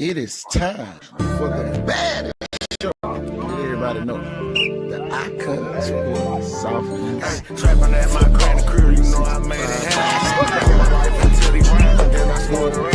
It is time for the baddest show. Let everybody know the Icon Sports Southeast. Trapping at my granny crib, you know I made it happen. My life until he ran, then I started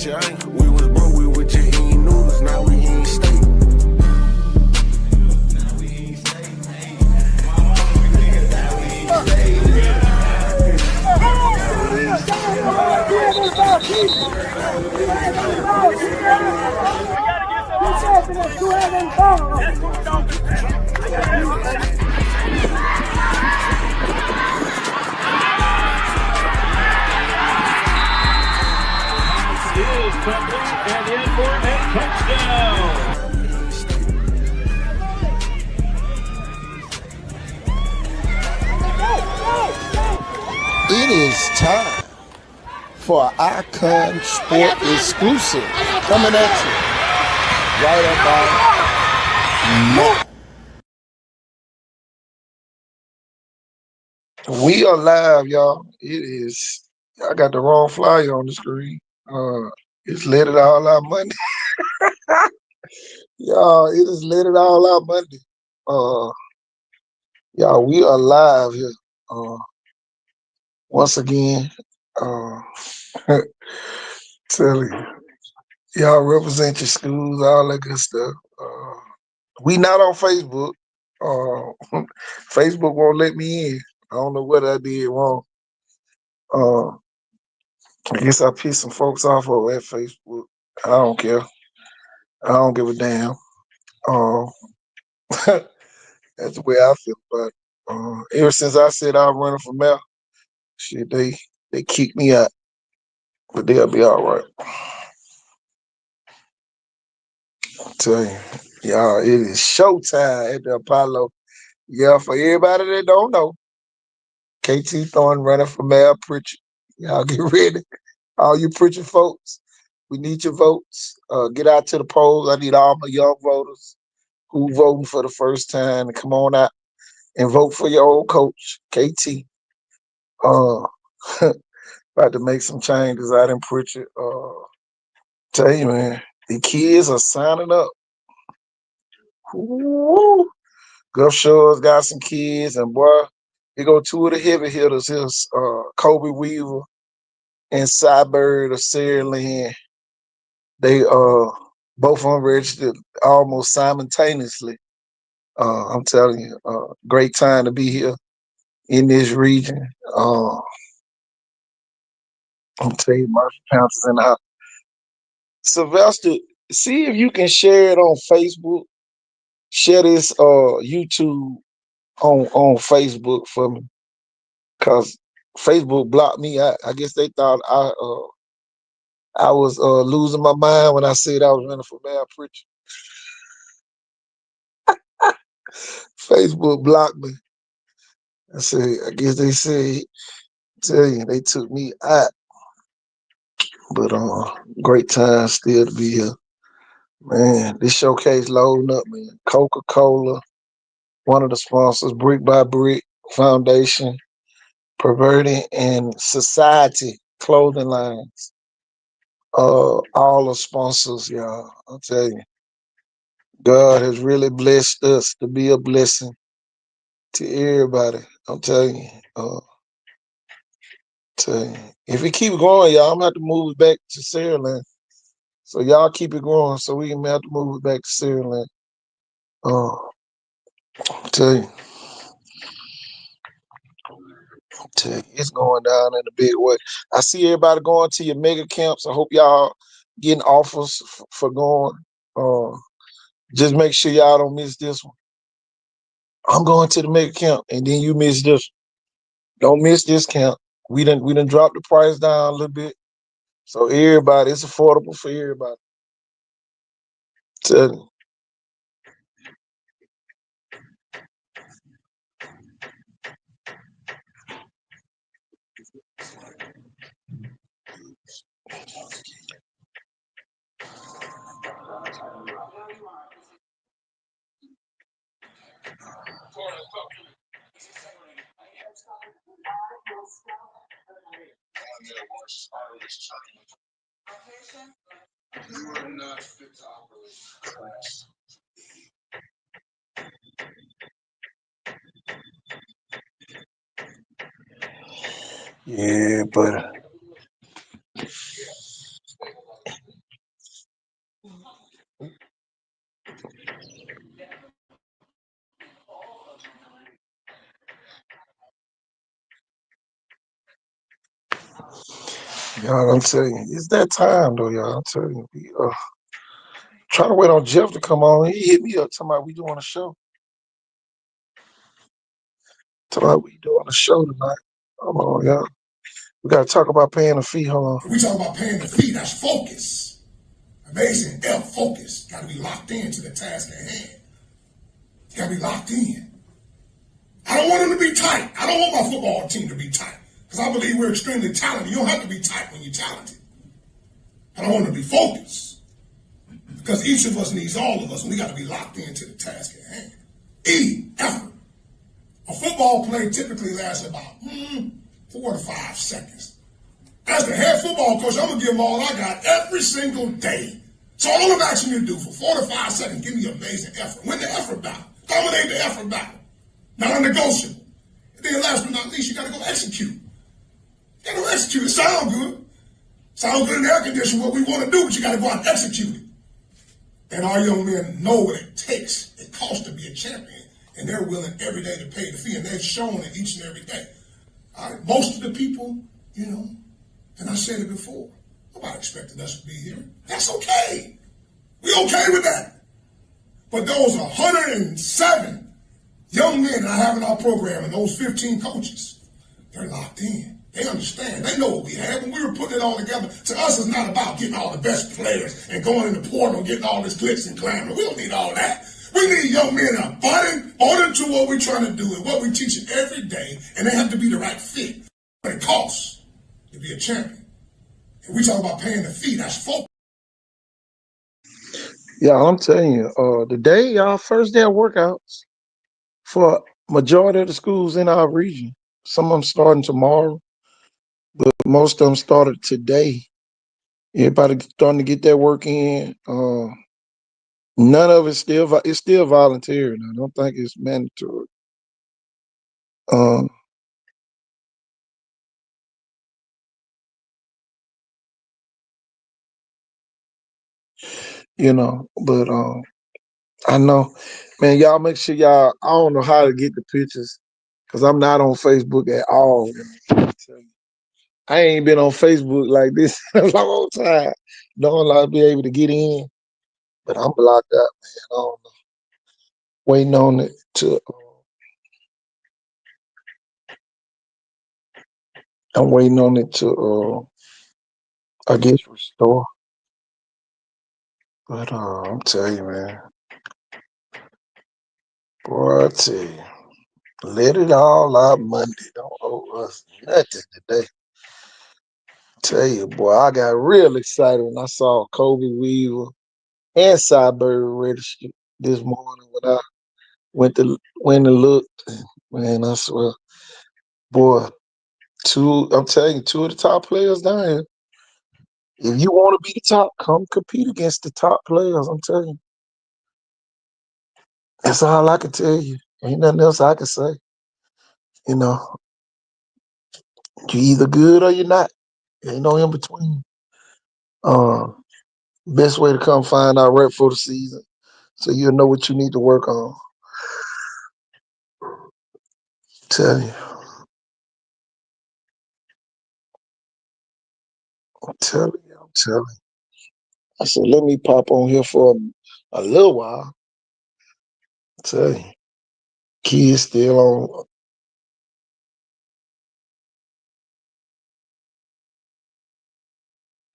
we was broke, we were just eating noodles, now we eating steak. And in for a touchdown. It is time for Icon Sport exclusive coming at you right about now. We are live, y'all. It is. I got the wrong flyer on the screen. It's Let It All Out Monday. Y'all, it is Let It All Out Monday. Y'all, we are live here. Once again, tell you, y'all represent your schools, all that good stuff. We not on Facebook. Facebook won't let me in. I don't know what I did wrong. I guess I pissed some folks off over at Facebook. I don't care. I don't give a damn. That's the way I feel about it. Ever since I said I'm running for mayor, shit, they kicked me out. But they'll be all right. I tell you, y'all, it is showtime at the Apollo. Yeah, for everybody that don't know, KT Thorne running for mayor Pritchard. Y'all get ready. All you Pritchard folks, we need your votes. Get out to the polls. I need all my young voters who voting for the first time to come on out and vote for your old coach, KT. About to make some changes out in Pritchard. Tell you, man, the kids are signing up. Woo. Gulf Shores got some kids, and boy, here go two of the heavy hitters. Here's Kobe Weaver and Cybird of Saraland. They both of them registered almost simultaneously. I'm telling you, great time to be here in this region. I'm telling you, Marshall Panthers in the house. Sylvester, see if you can share it on Facebook. Share this YouTube on Facebook for me, cause Facebook blocked me. I guess they thought I was losing my mind when I said I was running for mayor Pritchard. Facebook blocked me. I guess they said, tell you, they took me out. But great time still to be here. Man, this showcase loading up, man. Coca-Cola, one of the sponsors, Brick by Brick Foundation, Perverting and Society clothing lines. All the sponsors, y'all. I'll tell you. God has really blessed us to be a blessing to everybody. I'm telling you. If we keep going, y'all, I'm gonna have to move it back to Saraland. So y'all keep it going so we can have to move it back to Saraland. I'll tell you. It's going down in a big way. I see everybody going to your mega camps. I hope y'all getting offers for going. Just make sure y'all don't miss this one. I'm going to the mega camp, and then you miss this. Don't miss this camp. We done dropped the price down a little bit. So everybody, it's affordable for everybody. Tell you. Yeah, but y'all, I'm telling you, it's that time though, y'all. I'm telling you, we trying to wait on Jeff to come on. He hit me up talking about we doing a show. Talking about we doing a show tonight. Come on, y'all. We gotta talk about paying a fee. Hold on. We talk about paying the fee, that's focus. Amazing F focus. Gotta be locked into the task at hand. Gotta be locked in. I don't want them to be tight. I don't want my football team to be tight. Because I believe we're extremely talented. You don't have to be tight when you're talented. I don't want them to be focused. Because each of us needs all of us, and we gotta be locked into the task at hand. E, effort. A football play typically lasts about 4 to 5 seconds. As the head football coach, I'm going to give them all I got every single day. So all I'm asking you to do for 4 to 5 seconds, give me amazing effort. Win the effort battle. Dominate the effort battle. Non-negotiable. And then last but not least, you got to go execute. You got to go execute. It sounds good. Sounds good in the air conditioning, what we want to do, but you got to go out and execute it. And our young men know what it takes. It costs to be a champion. And they're willing every day to pay the fee. And they've shown it each and every day. Most of the people, and I said it before, nobody expected us to be here. That's okay. We okay with that. But those 107 young men that I have in our program and those 15 coaches, they're locked in. They understand. They know what we have. When we were putting it all together, to us, it's not about getting all the best players and going in the portal and getting all this glitz and glamour. We don't need all that. We need young men that are bought into what we're trying to do and what we're teaching every day, and they have to be the right fit. But it costs to be a champion. And we talk about paying the fee, that's focus. Yeah, I'm telling you, the day, y'all, first day of workouts for majority of the schools in our region. Some of them starting tomorrow, but most of them started today. Everybody starting to get their work in. None of it's still voluntary. I don't think it's mandatory. Um, but I know, man, y'all make sure y'all, I don't know how to get the pictures because I'm not on Facebook at all. I ain't been on Facebook like this in a long time. Don't like be able to get in, but I'm blocked out, man. I don't know. Waiting on it to, I'm waiting on it to, I guess, restore. But I'm telling you, man, boy, I tell you, let it all out Monday. Don't owe us nothing today. Tell you, boy, I got real excited when I saw Kobe Weaver and Cyber register this morning when I went and looked. Man, I swear, boy, I'm telling you, two of the top players down here. If you want to be the top, come compete against the top players. I'm telling you. That's all I can tell you. Ain't nothing else I can say. You know, you either good or you're not. Ain't no in between. Uh, Best way to come find out right for the season, so you'll know what you need to work on. Tell you, I'm telling you, I'm telling you. I said, let me pop on here for a little while. Tell you. Kids still on.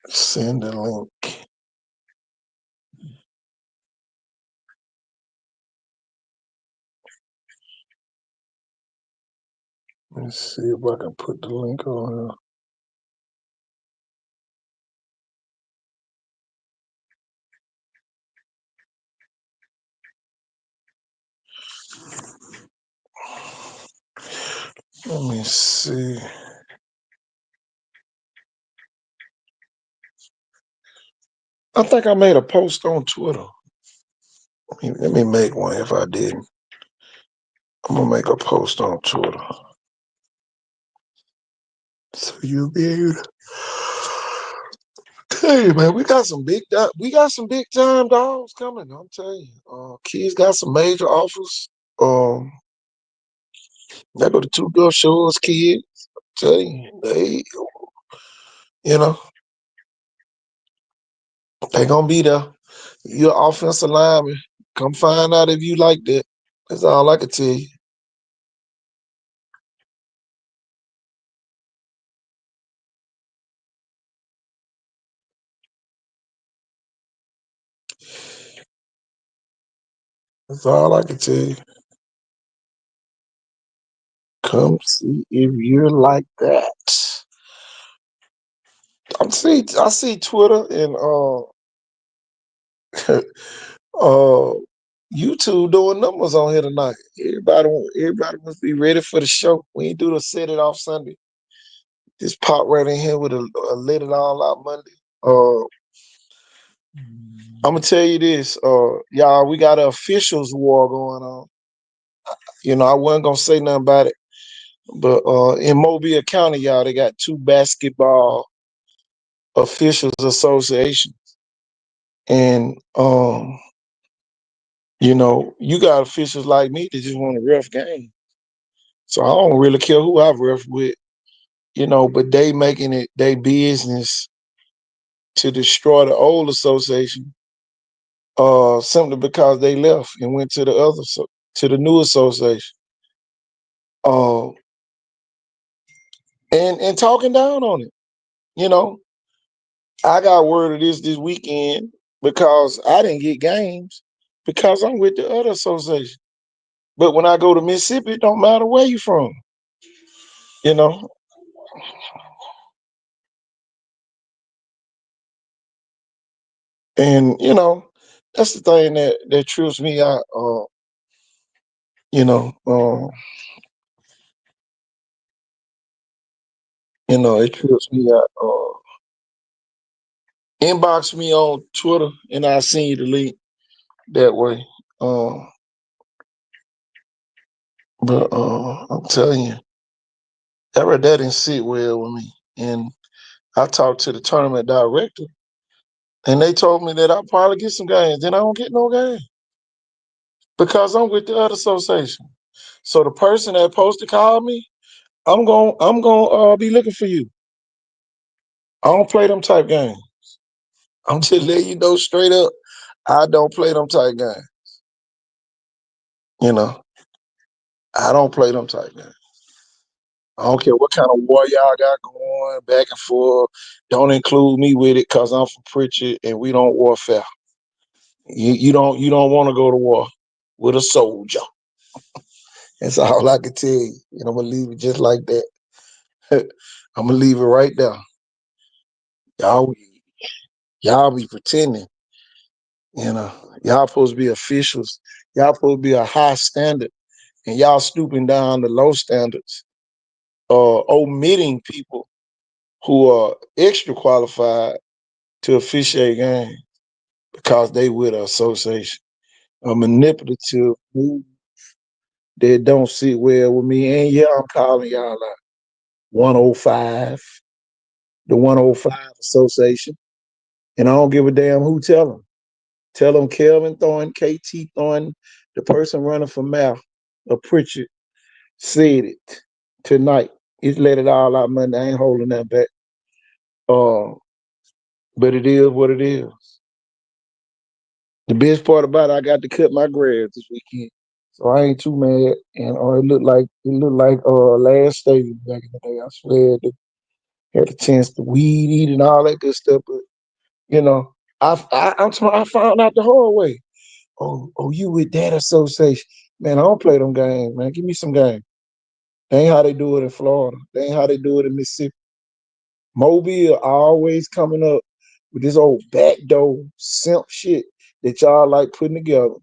Send the link. Let's see if I can put the link on here. Let me see. I think I made a post on Twitter. Let me make one if I didn't. I'm gonna make a post on Twitter. So you'll be able to. Hey man, we got some big time dogs coming. I'm telling you, kids got some major offers. They go to Two Door Shows, kids. Tell you, you know, they gonna be there. You're offensive lineman. Come find out if you like that. That's all I can tell you. That's all I can tell you. Come see if you're like that. I see Twitter and YouTube doing numbers on here tonight. Everybody must be ready for the show. We ain't do the set it off Sunday. Just pop right in here with a let it all out Monday. I'm gonna tell you this, y'all. We got an officials war going on. I wasn't gonna say nothing about it, but in Mobile County, y'all, they got two basketball officials associations, and you got officials like me that just want a ref game. So I don't really care who I've ref with, but they making it their business to destroy the old association, simply because they left and went to to the new association. Uh, and talking down on it. You know, I got word of this weekend because I didn't get games because I'm with the other association. But when I go to Mississippi, it don't matter where you from. You know, and that's the thing that trips me out. You know, it trips me out. Inbox me on Twitter, and I send you the link that way. But I'm telling you, that didn't sit well with me. And I talked to the tournament director, and they told me that I'll probably get some games. Then I don't get no game because I'm with the other association. So the person that supposed to call me, I'm gonna be looking for you. I don't play them type games. I'm just letting you know straight up. I don't play them type games. You know, I don't play them type games. I don't care what kind of war y'all got going back and forth. Don't include me with it because I'm from Pritchard and we don't warfare. You don't want to go to war with a soldier. That's all I can tell you. And I'm gonna leave it just like that. I'm gonna leave it right there. Y'all y'all be pretending, you know. Y'all supposed to be officials. Y'all supposed to be a high standard, and y'all stooping down to low standards, omitting people who are extra qualified to officiate games because they with an association. A manipulative move that don't sit well with me. And yeah, I'm calling y'all out. 105, the 105 Association. And I don't give a damn who tell them. Tell them Kelvin Thorne, KT Thorne, the person running for mayor of Pritchard, said it tonight. He's let it all out Monday. I ain't holding that back. But it is what it is. The best part about it, I got to cut my grass this weekend. So I ain't too mad. And it looked like last stadium back in the day. I swear they had the chance to weed eat and all that good stuff. But you know, I found out the hard way. Oh, you with that association. Man, I don't play them games, man. Give me some games. They ain't how they do it in Florida. They ain't how they do it in Mississippi. Mobile always coming up with this old backdoor simp shit that y'all like putting together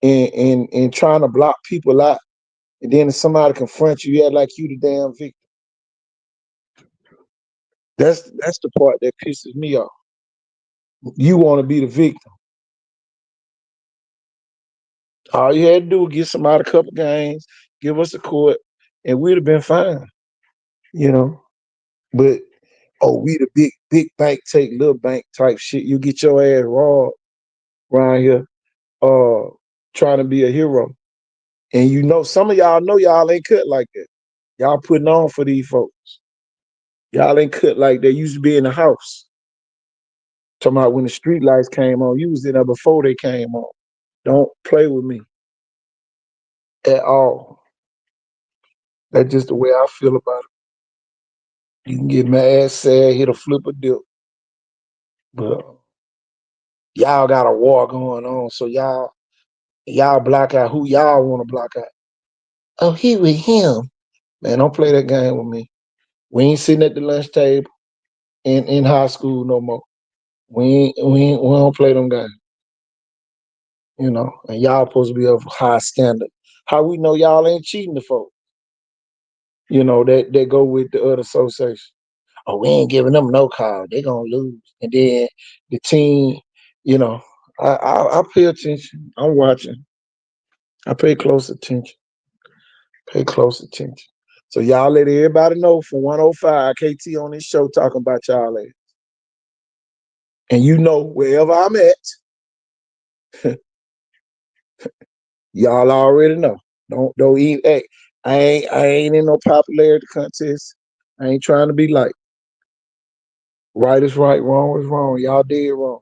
and trying to block people out. And then if somebody confronts you, act like you the damn victim. That's the part that pisses me off. You want to be the victim. All you had to do was get somebody a couple games, give us a court, and we'd have been fine. You know. But we the big bank take little bank type shit. You get your ass robbed around here, trying to be a hero. And you know, some of y'all know y'all ain't cut like that. Y'all putting on for these folks. Y'all ain't cut like they used to be in the house. Talking about when the street lights came on, you was in there before they came on. Don't play with me at all. That's just the way I feel about it. You can get mad, sad, hit a flip a dip. But y'all got a war going on, so y'all block out who y'all want to block out. Oh, he with him. Man, don't play that game with me. We ain't sitting at the lunch table in high school no more. We don't play them games. You know, and y'all supposed to be of high standard. How we know y'all ain't cheating the folks? You know, that go with the other association. Oh, we ain't giving them no call. They gonna lose. And then the team, you know, I pay attention. I'm watching. I pay close attention. Pay close attention. So y'all let everybody know from 105 KT on this show talking about y'all ass. And you know wherever I'm at, y'all already know. Don't even hey, I ain't in no popularity contest. I ain't trying to be like. Right is right, wrong is wrong. Y'all did wrong.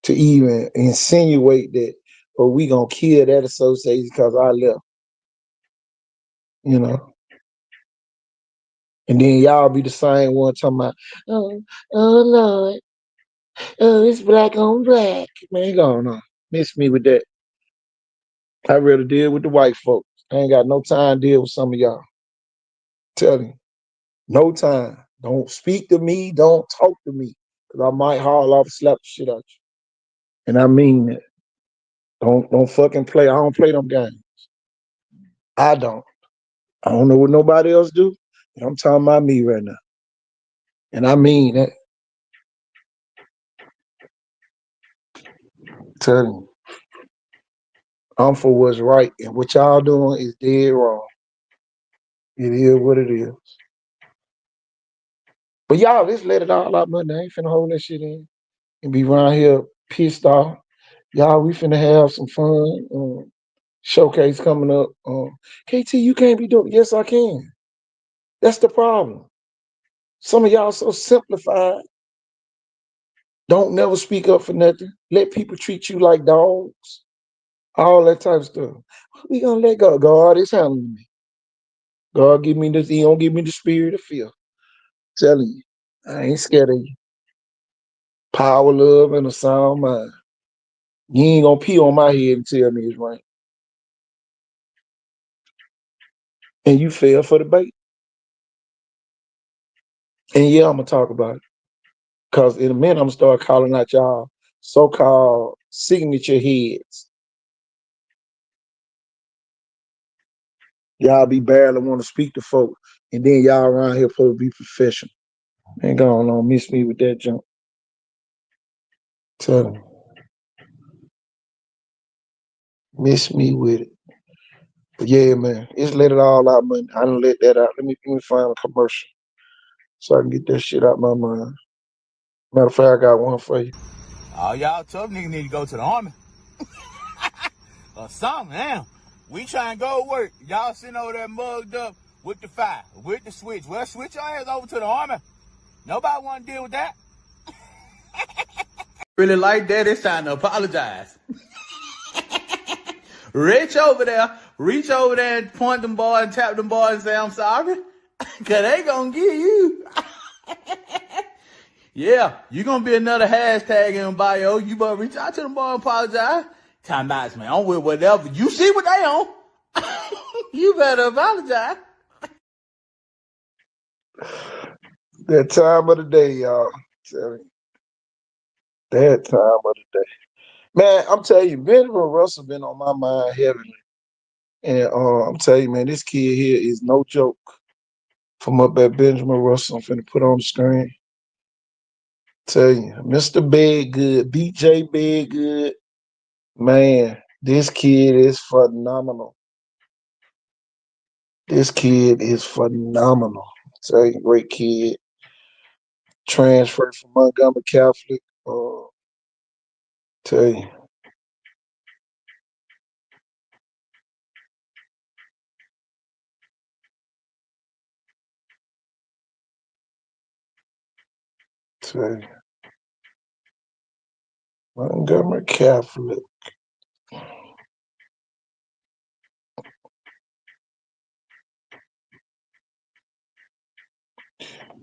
To even insinuate that, we gonna kill that association because I left. You know. And then y'all be the same one talking about, oh Lord, it's black on black. Man, go on. Miss me with that. I'd rather deal with the white folks. I ain't got no time to deal with some of y'all. Tell you, no time. Don't speak to me. Don't talk to me. Because I might haul off and slap the shit out you. And I mean that. Don't fucking play. I don't play them games. I don't. I don't know what nobody else do, but I'm talking about me right now. And I mean that. Tell you. I'm for what's right. And what y'all doing is dead wrong. It is what it is. But y'all, just let it all out, man. I ain't finna hold that shit in and be around here pissed off. Y'all, we finna have some fun. Showcase coming up. KT, you can't be doing. Yes, I can. That's the problem. Some of y'all so simplified. Don't never speak up for nothing. Let people treat you like dogs. All that type of stuff. We gonna let go. God is handling me. God give me this. He don't give me the spirit of fear. Telling you, I ain't scared of you. Power, love, and a sound mind. You ain't gonna pee on my head and tell me it's right. And you fell for the bait. And yeah, I'm gonna talk about it. Because in a minute, I'm gonna start calling out y'all so-called signature heads. Y'all be barely want to speak to folk, and then y'all around here supposed to be professional. Ain't gonna miss me with that junk. Tell them. Miss me with it. But yeah, man, it's let it all out, man. I done let that out. Let me find a commercial so I can get that shit out my mind. Matter of fact, I got one for you. All y'all tough niggas need to go to the army. Or something, damn. We try and go to work. Y'all sitting over there mugged up with the fire, with the switch. Well, switch your ass over to the army. Nobody want to deal with that. Really like that, it's time to apologize. reach over there and point them boys and tap them boys and say, I'm sorry. Because they going to get you. Yeah, you going to be another hashtag in bio. You better reach out to them boys and apologize. Time out, man. I'm with whatever. You see what they on. You better apologize. That time of the day, y'all. Tell you. That time of the day. Man, I'm telling you, Benjamin Russell been on my mind heavily. And I'm telling you, man, this kid here is no joke. From up at Benjamin Russell, I'm finna put on the screen. Tell you, Mr. Bedgood, BJ Bedgood, man, this kid is phenomenal. This kid is phenomenal. Tell you, great kid. Transferred from Montgomery Catholic. Tell you. Tell you. Montgomery Catholic.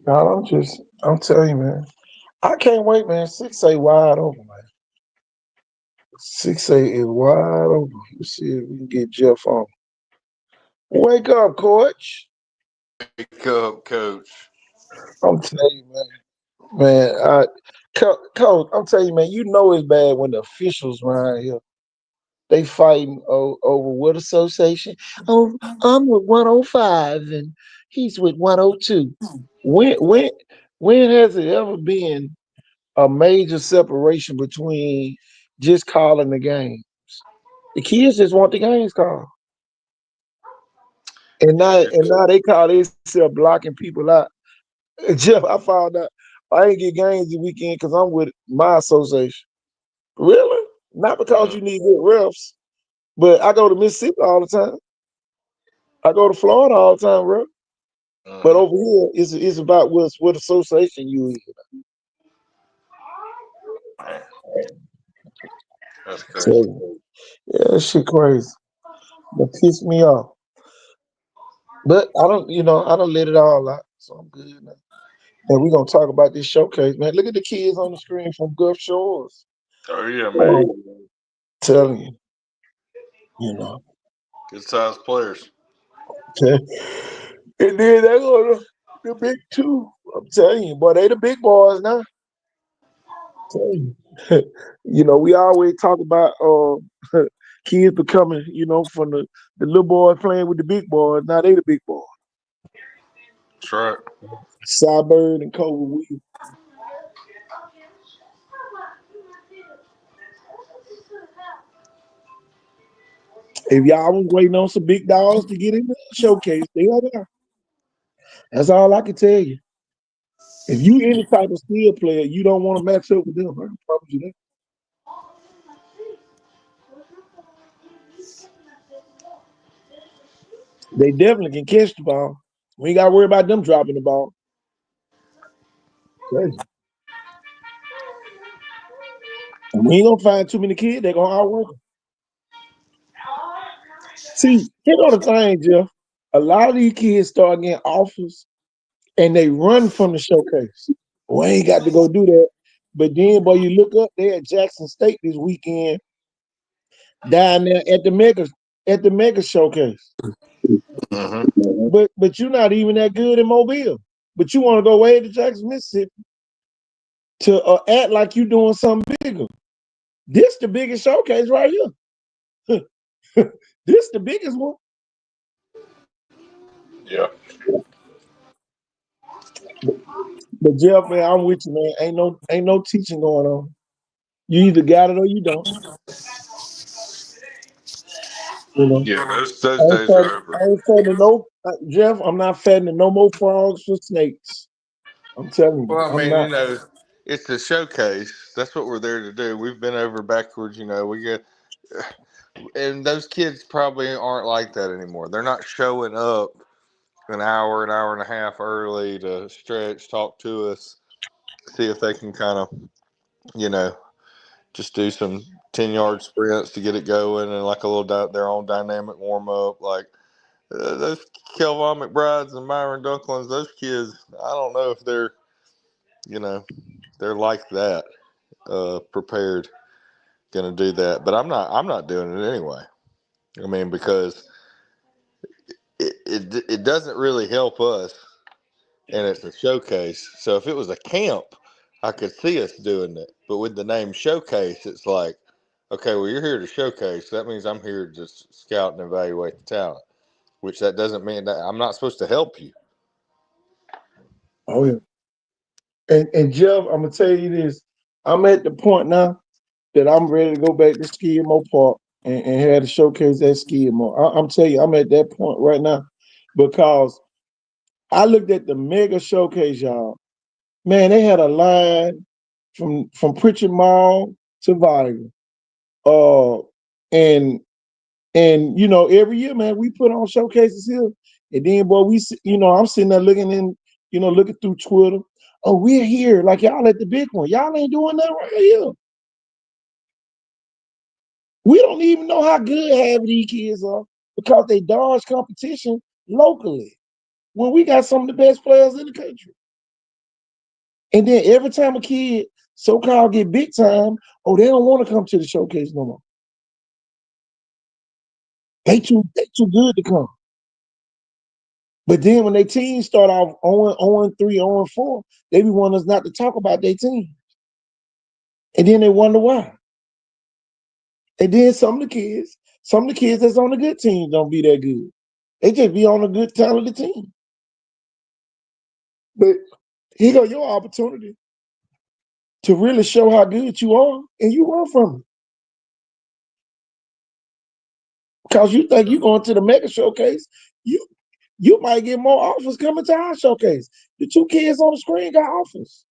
No, I'm telling you, man. I can't wait, man. 6A wide open, man. 6A is wide open. Let's see if we can get Jeff on. Wake up, coach. Wake up, coach. I'm telling you, man. Man, coach, I'm telling you, man, you know it's bad when the officials around here, they fighting over what association? Oh, I'm with 105 and he's with 102. When has it ever been a major separation between just calling the games? The kids just want the games called. And now they call themselves blocking people out. Jeff, I found out I ain't get games this weekend because I'm with my association. Really? Not because you need good refs, but I go to Mississippi all the time. I go to Florida all the time, bro. But over here, it's about what association you in. That's crazy. So, yeah, that shit crazy. That pissed me off. But I don't let it all out. So I'm good now. And we're gonna talk about this showcase, man. Look at the kids on the screen from Gulf Shores. Oh yeah, man. Telling you, you know. Good sized players. And then they go to the big two. I'm telling you, boy, they the big boys now. Telling you. You know, we always talk about kids becoming, from the little boys playing with the big boys. Now they the big boys. That's right. Cybird and Kobe Williams. If y'all was waiting on some big dogs to get in the showcase, they are there. That's all I can tell you. If you any type of skill player, you don't want to match up with them. I can promise you that. They definitely can catch the ball. We ain't got to worry about them dropping the ball. Crazy. We ain't gonna find too many kids. They're gonna outwork them. See, here go the thing, Jeff. A lot of these kids start getting offers and they run from the showcase. We ain't got to go do that. But then, boy, you look up there at Jackson State this weekend, down there at the mega showcase. But you're not even that good in Mobile. But you want to go way to Jackson, Mississippi to act like you doing something bigger. This the biggest showcase right here. This the biggest one. Yeah. But Jeff, man, I'm with you, man. Ain't no teaching going on. You either got it or you don't. You know. Yeah, those days are over. I ain't fattening no Jeff. I'm not fattening no more frogs for snakes. I'm telling you, Well, I I'm mean, not. it's a showcase. That's what we're there to do. We've been over backwards, we get, and those kids probably aren't like that anymore. They're not showing up an hour and a half early to stretch, talk to us, see if they can kind of, just do some 10-yard sprints to get it going, and like a little their own dynamic warm up. Like those Kelvon McBrides and Myron Dunklins, those kids, I don't know if they're, they're like that, prepared, going to do that. But I'm not doing it anyway. I mean, because it doesn't really help us, and it's a showcase. So if it was a camp, I could see us doing it. But with the name showcase, it's like, okay, well, you're here to showcase. That means I'm here to just scout and evaluate the talent, which that doesn't mean that I'm not supposed to help you. Oh, yeah. And Jeff, I'm going to tell you this. I'm at the point now that I'm ready to go back to Skidmore Park and have to showcase that Skidmore. I'm telling you, I'm at that point right now because I looked at the mega showcase, y'all. Man, they had a line from Pritchard Mall to Viger. And every year, man, we put on showcases here. And then, boy, I'm sitting there looking through Twitter. Oh, we're here, like y'all at the big one. Y'all ain't doing that right here. We don't even know how good half of these kids are because they dodge competition locally when we got some of the best players in the country. And then every time a kid so-called get big time, they don't want to come to the showcase no more. They too good to come. But then when their teams start off 0-3, 0-4, they be wanting us not to talk about their team. And then they wonder why. And then some of the kids that's on the good team don't be that good. They just be on a good talented team. But here go your opportunity to really show how good you are, and you run from it. Because you think you're going to the mega showcase, you might get more offers coming to our showcase. The two kids on the screen got offers.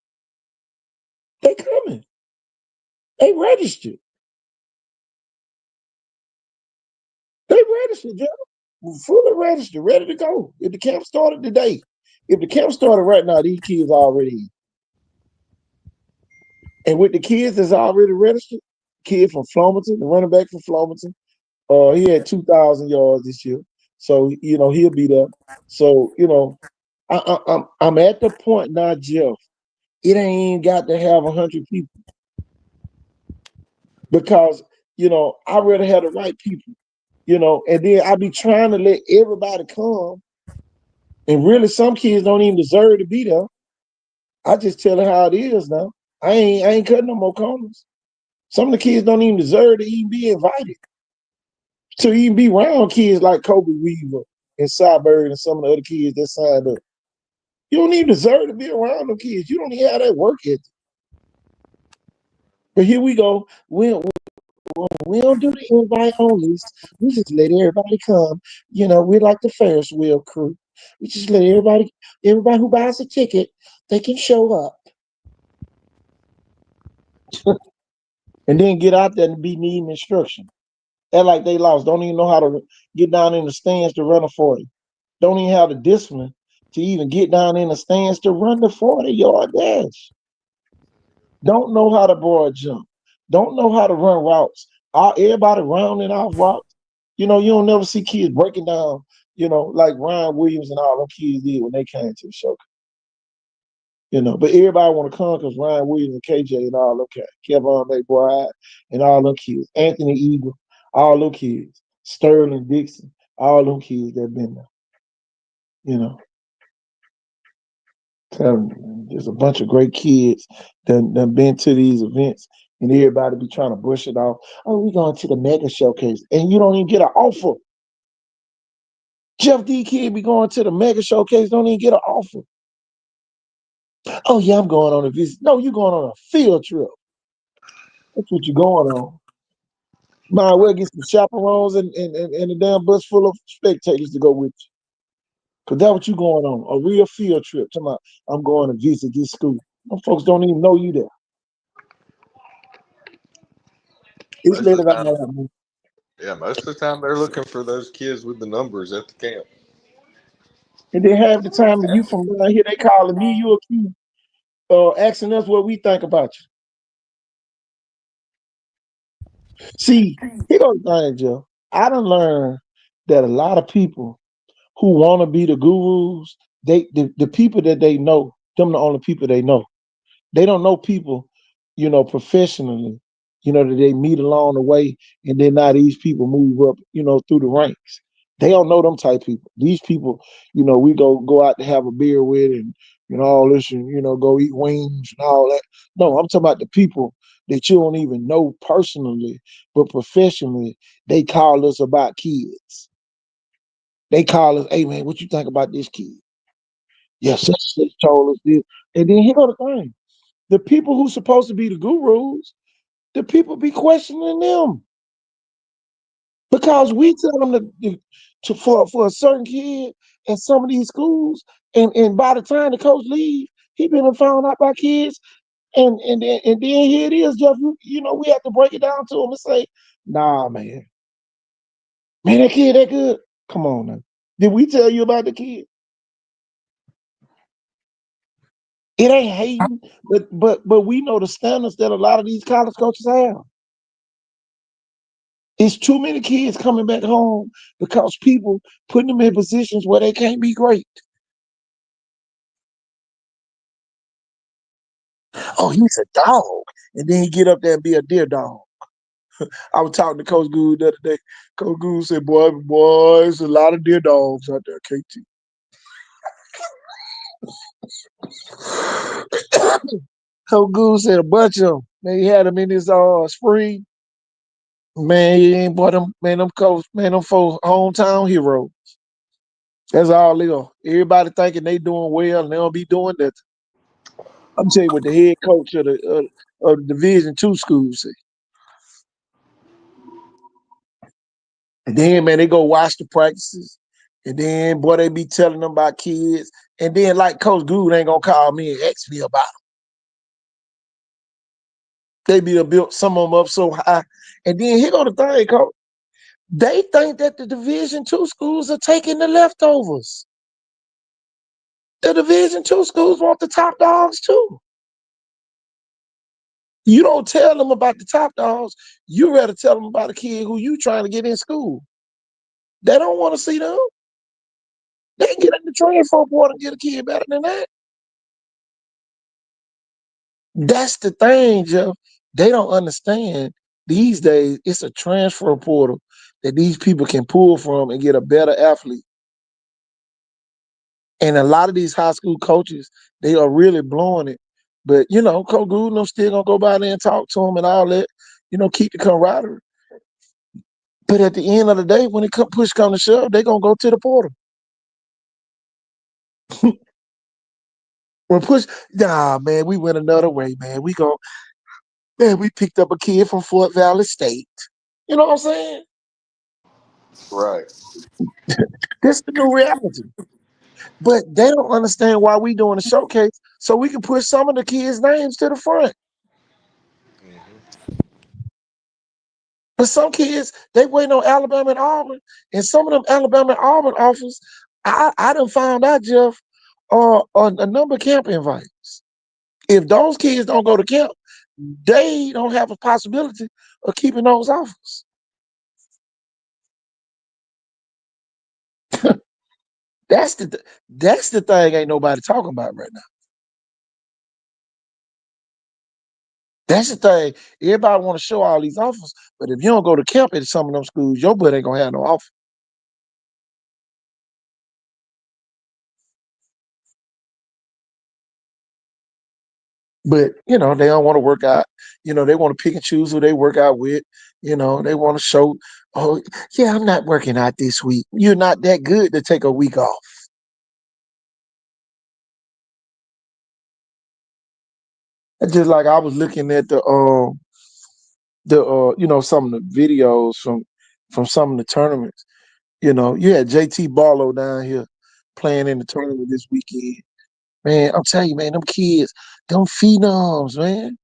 They coming. They registered. They registered, Jeff. Fully registered, ready to go. If the camp started today, if the camp started right now, these kids already in. And with the kids that's already registered, kid from Flomaton, the running back from Flomaton, he had 2,000 yards this year. So, he'll be there. So, I'm at the point now, Jeff. It ain't got to have 100 people. Because, I rather have the right people. And then I be trying to let everybody come. And really, some kids don't even deserve to be there. I just tell them how it is now. I ain't cutting no more corners. Some of the kids don't even deserve to even be invited. To even be around kids like Kobe Weaver and Cyberg and some of the other kids that signed up. You don't even deserve to be around them kids. You don't even have that work ethic. But here we go. We don't do the invite only. We just let everybody come. We're like the Ferris wheel crew. We just let everybody who buys a ticket, they can show up. And then get out there and be needing instruction. Act like they lost. Don't even know how to get down in the stands to run a 40. Don't even have the discipline to even get down in the stands to run the 40-yard dash. Don't know how to broad jump. Don't know how to run routes. Everybody rounding off routes. You don't never see kids breaking down, like Ryan Williams and all them kids did when they came to the show. But everybody want to come because Ryan Williams and KJ and all them kids. Kevin McBride and all them kids. Anthony Eagle, all them kids. Sterling Dixon, all them kids that been there. There's a bunch of great kids that been to these events, and everybody be trying to brush it off. Oh, we going to the mega showcase, and you don't even get an offer. Jeff D. Kid be going to the mega showcase, don't even get an offer. Oh yeah, I'm going on a visit. No, you're going on a field trip. That's what you're going on. Might well get some chaperones and a damn bus full of spectators to go with you. Because that's what you're going on, a real field trip. I'm going to visit this school. Them folks don't even know you there. It's later than Yeah, most of the time they're looking for those kids with the numbers at the camp. And then half the time, you from down here, they calling me, you accused, asking us what we think about you. See, here goes the thing, Joe. I done learned that a lot of people who want to be the gurus, the people that they know, them the only people they know. They don't know people, professionally, that they meet along the way, and then now these people move up, through the ranks. They don't know them type people. These people, we go out to have a beer with and all this and go eat wings and all that. No, I'm talking about the people that you don't even know personally, but professionally, they call us about kids. They call us, hey man, what you think about this kid? Yeah, such and such told us this. And then here go the thing. The people who supposed to be the gurus, the people be questioning them because we tell them for a certain kid in some of these schools, and by the time the coach leave, he been found out by kids, and then here it is, Jeff. We have to break it down to them and say, nah, man, that kid that good. Come on now. Did we tell you about the kid? It ain't hating, but we know the standards that a lot of these college coaches have. It's too many kids coming back home because people putting them in positions where they can't be great. Oh, he's a dog. And then he get up there and be a deer dog. I was talking to Coach Gould the other day. Coach Gould said, boy, there's a lot of deer dogs out there, KT. Coach Gould said a bunch of them. Man, he had them in his spring. Man, he ain't bought them, man, them folks hometown heroes. That's all they are. Everybody thinking they doing well and they don't be doing that. I'm telling you what the head coach of the Division II school say. And then, man, they go watch the practices. And then, boy, they be telling them about kids. And then, like Coach Gould ain't gonna call me and ask me about them. They be built some of them up so high. And then here go the thing, Coach. They think that the Division II schools are taking the leftovers. The Division II schools want the top dogs too. You don't tell them about the top dogs. You rather tell them about a kid who you trying to get in school. They don't want to see them. They can get in the transfer portal and get a kid better than that. That's the thing, Jeff. They don't understand these days it's a transfer portal that these people can pull from and get a better athlete. And a lot of these high school coaches, they are really blowing it. But, Coach Gould, I'm still going to go by there and talk to them and all that, keep the camaraderie. But at the end of the day, when it push come to shove, they're going to go to the portal. When push, nah, man, we went another way, man. We picked up a kid from Fort Valley State. You know what I'm saying? Right. This is the new reality. But they don't understand why we doing a showcase so we can push some of the kids' names to the front. But some kids, they waiting on Alabama and Auburn. And some of them Alabama and Auburn offers, I done found out, Jeff, a number of camp invites. If those kids don't go to camp, they don't have a possibility of keeping those offers. That's the thing ain't nobody talking about right now. That's the thing. Everybody want to show all these offers, but if you don't go to camp at some of them schools, your butt ain't gonna have no offer. But they don't want to work out. They want to pick and choose who they work out with. They want to show, oh yeah, I'm not working out this week. You're not that good to take a week off. It's just like I was looking at some of the videos from some of the tournaments. You had JT Barlow down here playing in the tournament this weekend. Man, I'm telling you, man, them kids, them phenoms, man.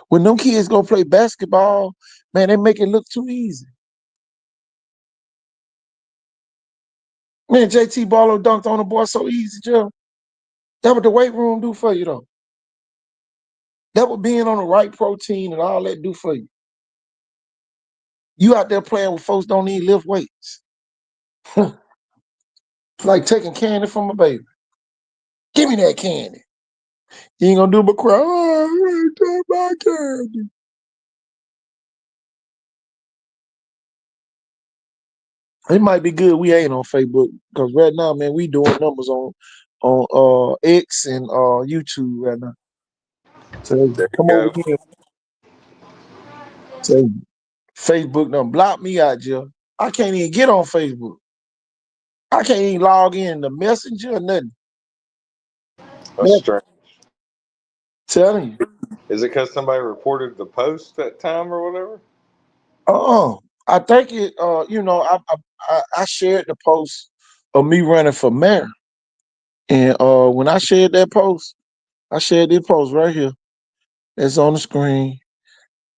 When them kids go play basketball, man, they make it look too easy. Man, JT Barlow dunked on the boy so easy, Joe. That what the weight room do for you, though. That what being on the right protein and all that do for you. You out there playing with folks don't need lift weights. Like taking candy from a baby. Give me that candy. You ain't gonna do but cry. Oh, I ain't take my candy. It might be good we ain't on Facebook because right now, man, we doing numbers on X and YouTube right now. So There you come over go. here. So Facebook done block me out, Jill. I can't even get on Facebook. I can't even log in the messenger or nothing. That's Man, strange. telling you. Is it because somebody reported the post that time or whatever? I think it I shared the post of me running for mayor. And when I shared that post, I shared this post right here. It's on the screen.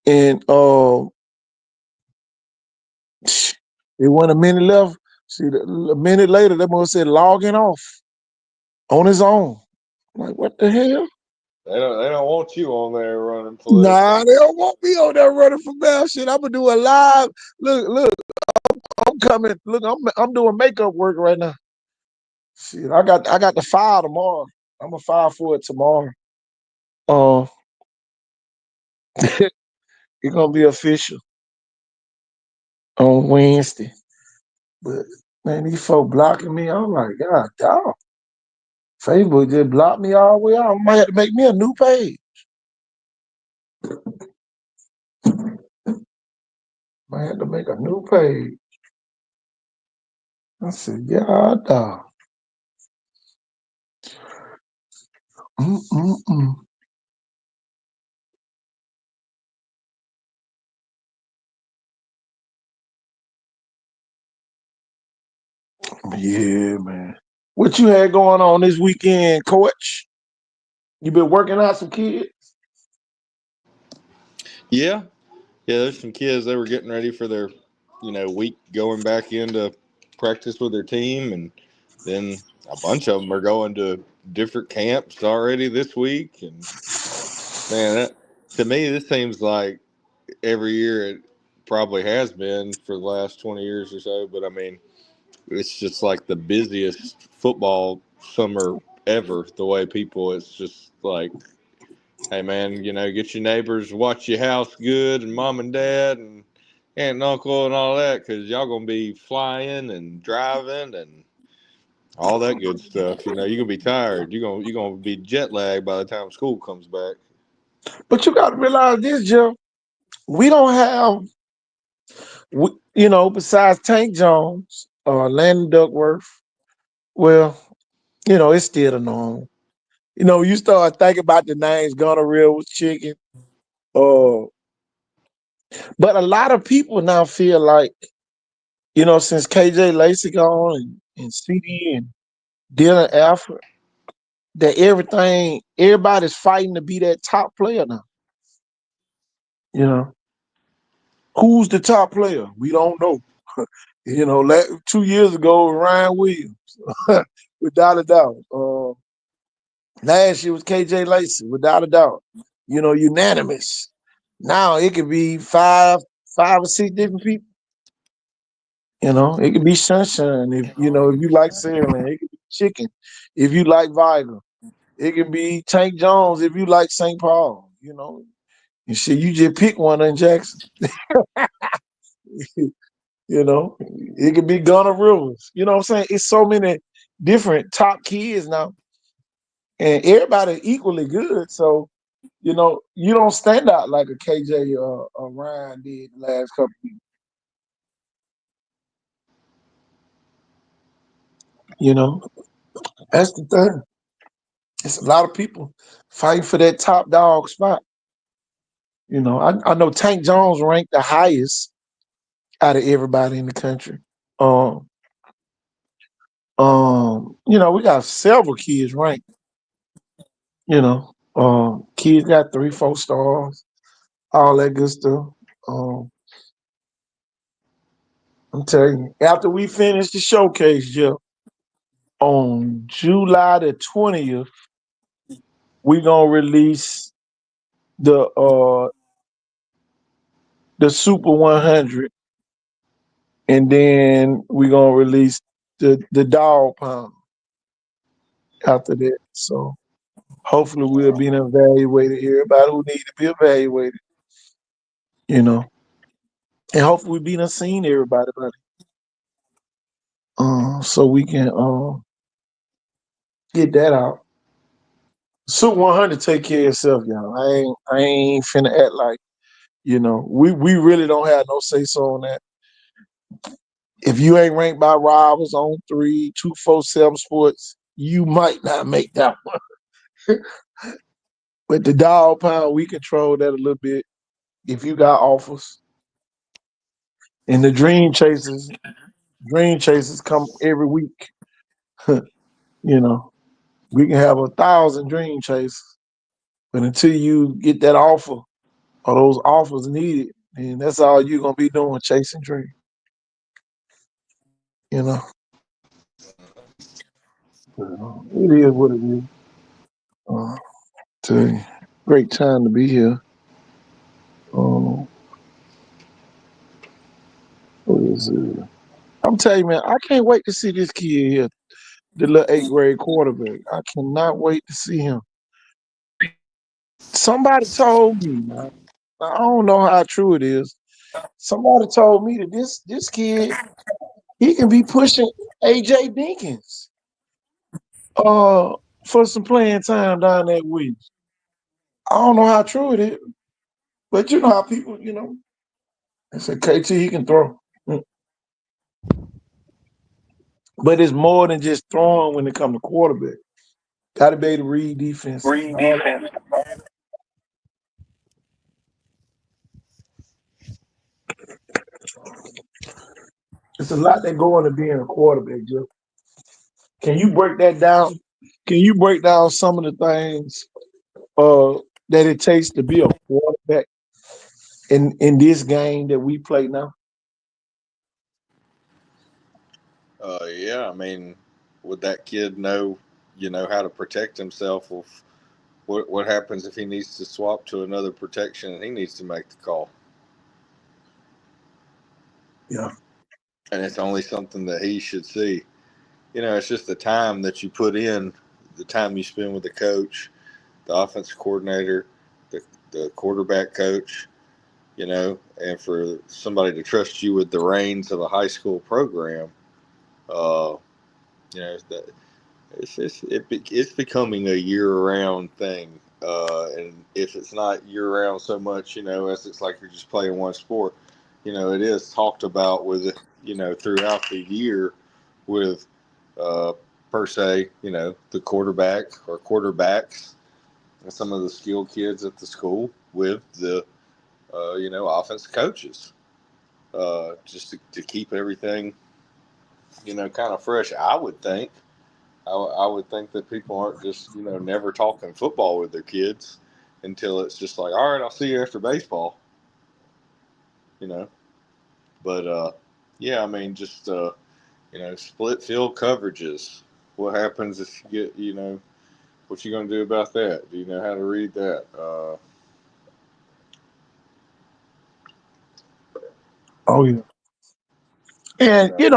And it wasn't a minute left. See, a minute later, that boy said logging off on his own. I'm like, what the hell? They don't want you on there running political. Nah, they don't want me on there running for mayor. Shit, I'm gonna do a live. Look, I'm coming. Look, I'm doing makeup work right now. Shit, I got to file tomorrow. I'm gonna file for it tomorrow. Uh, it's gonna be official on Wednesday. But man, these folk blocking me. I'm like, God, dog. Facebook just blocked me all the way out. I might have to make me a new page. Might have to make a new page. I said, yeah, dog. Mm-mm-mm. Yeah, man. What you had going on this weekend, Coach? You been working out some kids? Yeah, yeah. There's some kids. They were getting ready for their, week going back into practice with their team, and then a bunch of them are going to different camps already this week. And man, to me, this seems like every year it probably has been for the last 20 years or so. But I mean, it's just like the busiest football summer ever. The way people, it's just like, hey man, get your neighbors, watch your house good, and mom and dad and aunt and uncle and all that, because y'all gonna be flying and driving and all that good stuff. You're gonna be tired. You're gonna be jet lagged by the time school comes back. But you got to realize this, Jim. We don't have, besides Tank Jones, Landon Duckworth. Well, it's still the norm. You start thinking about the names. Gonorrhea was chicken. Uh, but a lot of people now feel like, since KJ Lacey gone and CD and Dylan Alford, that everybody's fighting to be that top player now. You know, who's the top player? We don't know. 2 years ago, Ryan Williams, without a doubt. Last year was KJ Lacey, without a doubt. Unanimous. Now it could be five or six different people. It could be Sunshine if you like sailing. It could be Chicken if you like Viger. It could be Tank Jones if you like St. Paul. And shit, you just pick one in Jackson. It could be Gunnar Rivers. You know what I'm saying? It's so many different top kids now, and everybody equally good. So you don't stand out like a KJ or Ryan did the last couple of years. That's the thing. It's a lot of people fighting for that top dog spot. I know Tank Jones ranked the highest out of everybody in the country. Um, we got several kids ranked. Kids got 3, 4 stars, all that good stuff. Um, I'm telling you, after we finish the showcase, Jeff, on July the 20th, we're gonna release the Super 100 and then we're gonna release the dog pound after that. So hopefully we'll be evaluated. Everybody who need to be evaluated, you know, and hopefully we be done seen everybody, buddy. So we can get that out. Suit 100 take care of itself, y'all. I ain't finna act like, we really don't have no say so on that. If you ain't ranked by rivals on 247 Sports, you might not make that one. But the dog pound, we control that a little bit. If you got offers. And the dream chasers come every week. You know, we can have 1,000 dream chasers. But until you get that offer or those offers needed, and that's all you're gonna be doing, chasing dream. You know, it is what it is. Tell you, great time to be here. What is it? I'm telling you, man, I can't wait to see this kid here, the little 8th grade quarterback. I cannot wait to see him. Somebody told me, man, I don't know how true it is. Somebody told me that this kid, he can be pushing AJ Dinkins for some playing time down there with him. I don't know how true it is, but you know how people, they say KT he can throw. But it's more than just throwing when it comes to quarterback. Got to be able to read defense. It's a lot that go into being a quarterback, Jeff. Can you break that down? Can you break down some of the things that it takes to be a quarterback in this game that we play now? Yeah, I mean, would that kid know, how to protect himself? What happens if he needs to swap to another protection and he needs to make the call? Yeah. And it's only something that he should see. It's just the time that you put in, the time you spend with the coach, the offensive coordinator, the quarterback coach, and for somebody to trust you with the reins of a high school program, that it's becoming a year-round thing. And if it's not year-round so much, as it's like you're just playing one sport, it is talked about with, throughout the year with, per se, the quarterback or quarterbacks and some of the skilled kids at the school with the, offense coaches, just to keep everything, kind of fresh. I would think. I would think that people aren't just, never talking football with their kids until it's just like, all right, I'll see you after baseball, But, yeah, I mean, just, split field coverages. What happens if you get, what you going to do about that? Do you know how to read that? Oh yeah. And you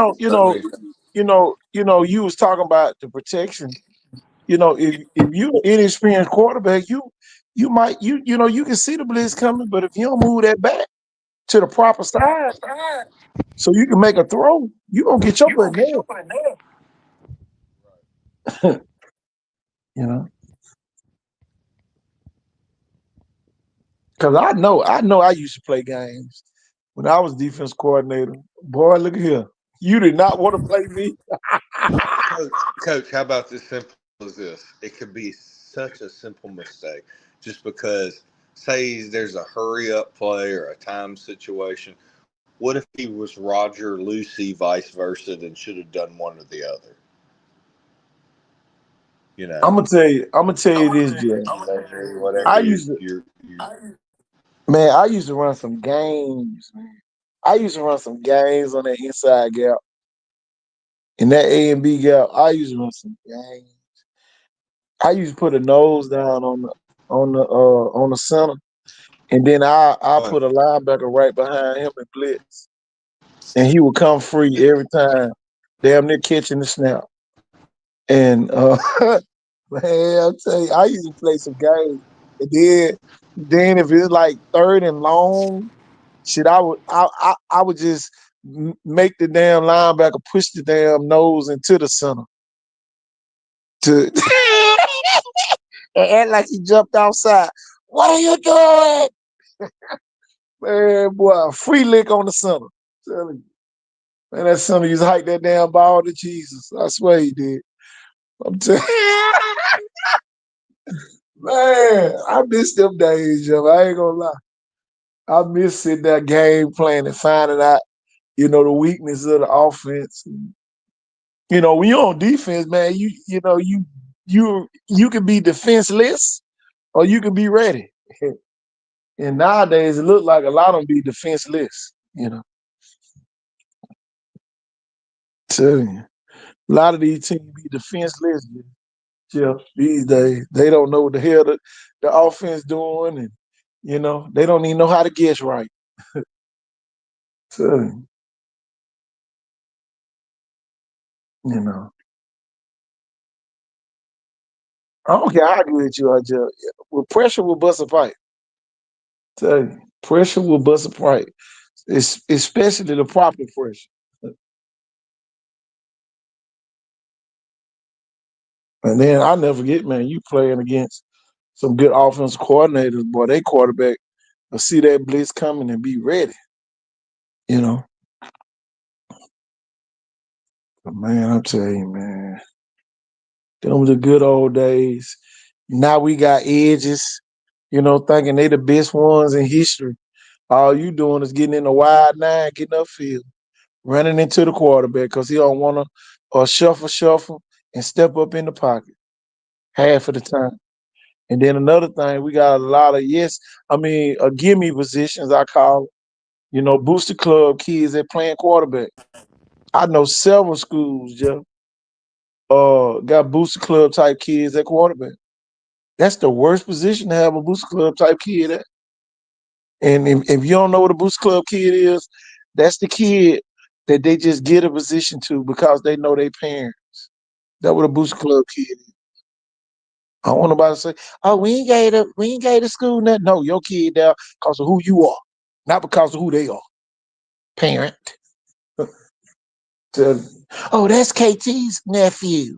was talking about the protection. If you're an inexperienced quarterback, you might you can see the blitz coming, but if you don't move that back to the proper side so you can make a throw, you're gonna get your butt nailed. Because I know I used to play games when I was defense coordinator. Boy, look at here. You did not want to play me. Coach, how about this simple as this? It could be such a simple mistake just because, say, there's a hurry up play or a time situation. What if he was Roger Lucy, vice versa, and should have done one or the other? I'm gonna tell you this, Jay. I used to, man, I used to run some games, man. I used to run some games on that inside gap. In that A and B gap, I used to run some games. I used to put a nose down on the center, and then I put a linebacker right behind him and blitz. and he would come free every time, damn near catching the snap. And man, I'll tell you, I used to play some games, and then if it's like third and long, shit, I would just make the damn linebacker push the damn nose into the center to and act like he jumped outside. What are you doing? Man, boy, a free lick on the center. Telling you. Man, that center used to hike that damn ball to Jesus. I swear he did. I'm telling man, I miss them days, Jeff. I ain't gonna lie. I miss sitting that game playing and finding out, the weakness of the offense. When you're on defense, man, you can be defenseless or you can be ready. And nowadays it look like a lot of them be defenseless. Telling you. A lot of these teams be defenseless, Jeff, these days. They don't know what the hell the offense doing, and they don't even know how to guess right. Telling you, I don't care how good you are, Jeff. With pressure will bust a pipe. Tell you, pressure will bust a pipe. It's especially the proper pressure. And then I'll never forget, man, you playing against some good offensive coordinators, boy, they quarterback will see that blitz coming and be ready, you know. But man, I'm telling you, man, them was the good old days. Now we got edges, thinking they the best ones in history. All you doing is getting in the wide nine, getting upfield, running into the quarterback because he don't want to shuffle and step up in the pocket half of the time. And then another thing, we got a lot of gimme positions, I call it. Booster club kids that playing quarterback. I know several schools, Jeff, got booster club type kids at quarterback. That's the worst position to have a booster club type kid at. And if you don't know what a booster club kid is, that's the kid that they just get a position to because they know their parents. That's what a booster club kid is. I don't want nobody to say, "Oh, we ain't gave the school nothing." No, your kid there because of who you are, not because of who they are. Parent. Oh, that's KT's nephew.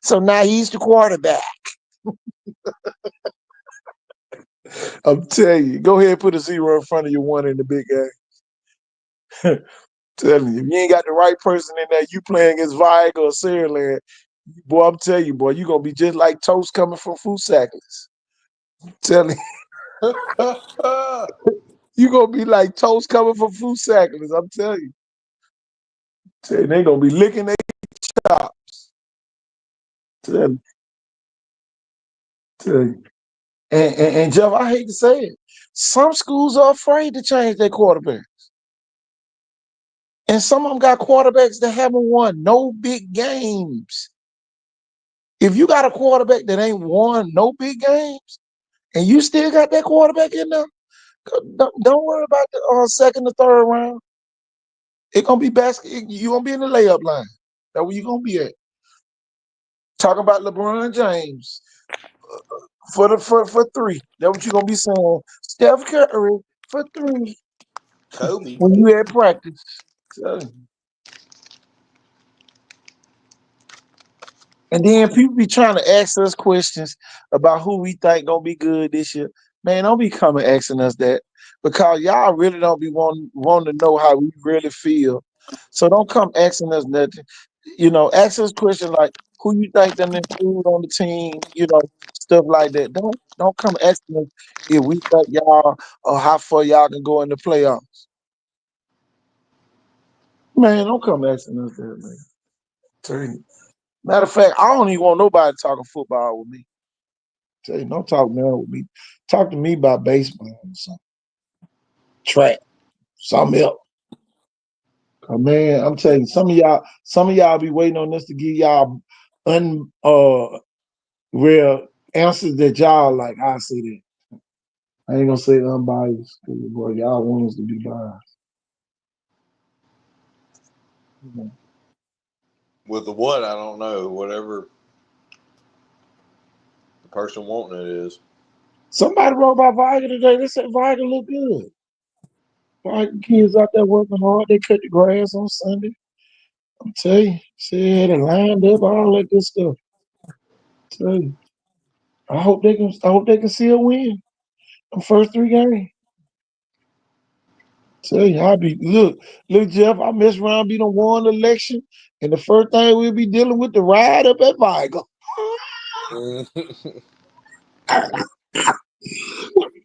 So now he's the quarterback. I'm telling you, go ahead and put a zero in front of your one in the big game. Telling you, if you ain't got the right person in there, you playing against Viagra or Saraland, boy, I'm telling you, boy, you're going to be just like Toast coming from Food Sackless. Telling you, you're going to be like Toast coming from Food Sackless. I'm telling you. They're going to be licking their chops. Telling you. And Jeff, I hate to say it, some schools are afraid to change their quarterback. And some of them got quarterbacks that haven't won no big games. If you got a quarterback that ain't won no big games, and you still got that quarterback in there, don't worry about the second or third round. It's gonna be basket. You gonna be in the layup line. That's where you gonna be at. Talking about LeBron James for three. That's what you gonna be saying. Steph Curry for three Kobe. when you at practice. And then people be trying to ask us questions about who we think gonna be good this year. Man, don't be coming asking us that because y'all really don't be wanting to know how we really feel. So don't come asking us nothing. Ask us questions like who you think them include on the team. Stuff like that. Don't come asking us if we think y'all or how far y'all can go in the playoffs. Man, don't come asking us that, man. Tell you. Matter of fact, I don't even want nobody talking football with me. Tell you, don't talk now with me. Talk to me about baseball or something. Track. Something else. Man, I'm telling you, some of y'all be waiting on us to give y'all real answers that y'all like. I say that. I ain't gonna say unbiased, boy. Y'all want us to be biased. With the what, I don't know. Whatever the person wanting it is. Somebody wrote about Viger today. They said Viger look good. Viger kids out there working hard. They cut the grass on Sunday. I'm tell you, said it lined up, all that good stuff. Tell you, I hope they can. I hope they can see a win. The first 3 games. Tell you, look, Jeff. I mess around, be the won the election, and the first thing we'll be dealing with the ride up at Viger.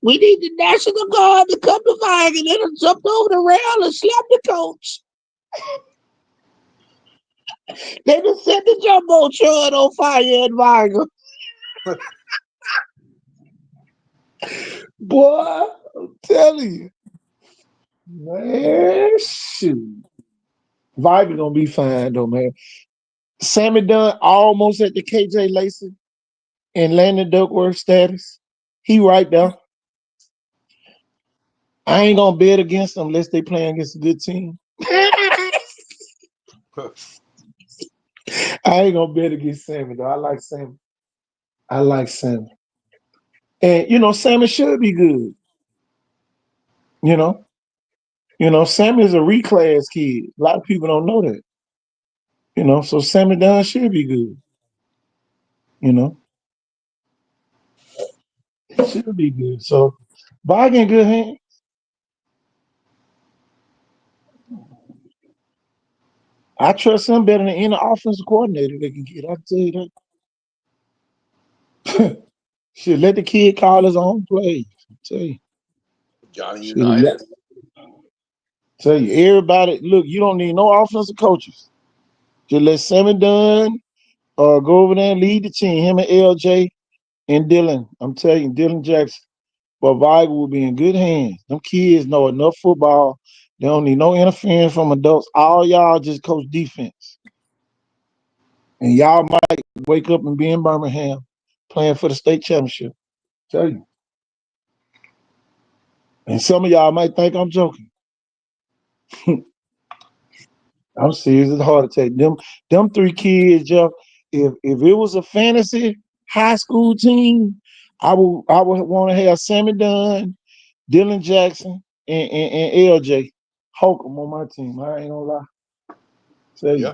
We need the National Guard to come to Viger. They done jumped over the rail and slapped the coach. They done set the jumbotron on fire at Viger. Boy, I'm telling you. Man, shoot. Viger gonna be fine though, man. Sammy Dunn almost at the KJ Lacey and Landon Duckworth status. He right there. I ain't gonna bet against them unless they playing against a good team. I ain't gonna bet against Sammy though. I like Sammy. And Sammy should be good. Sammy is a reclass kid. A lot of people don't know that. So Sammy Dunn should be good. It should be good. So Viger in good hands. I trust him better than any offensive coordinator they can get. I tell you that. Shit, let the kid call his own plays. I tell you. Johnny Shit, Unitas. Tell you, everybody, look, you don't need no offensive coaches. Just let Sammy Dunn go over there and lead the team. Him and LJ and Dylan. I'm telling you, Dylan Jackson. But Viger will be in good hands. Them kids know enough football. They don't need no interference from adults. All y'all just coach defense. And y'all might wake up and be in Birmingham playing for the state championship. Tell you. And some of y'all might think I'm joking. I'm serious. It's hard to take them 3 kids, Jeff. If it was a fantasy high school team, I would want to have Sammy Dunn, Dylan Jackson, and LJ Holcomb on my team. I ain't gonna lie. Tell you.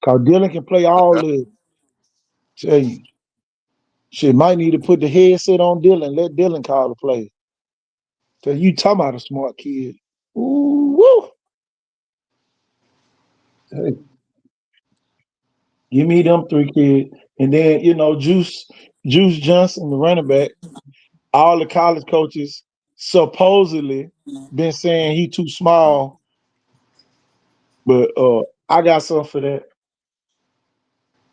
Cause Dylan can play all the. Tell you. Shit, might need to put the headset on Dylan. Let Dylan call the play. Tell you talking about a smart kid. Ooh, woo. Hey, give me them 3 kids. And then, Juice Johnson, the running back, all the college coaches supposedly been saying he too small. But I got something for that.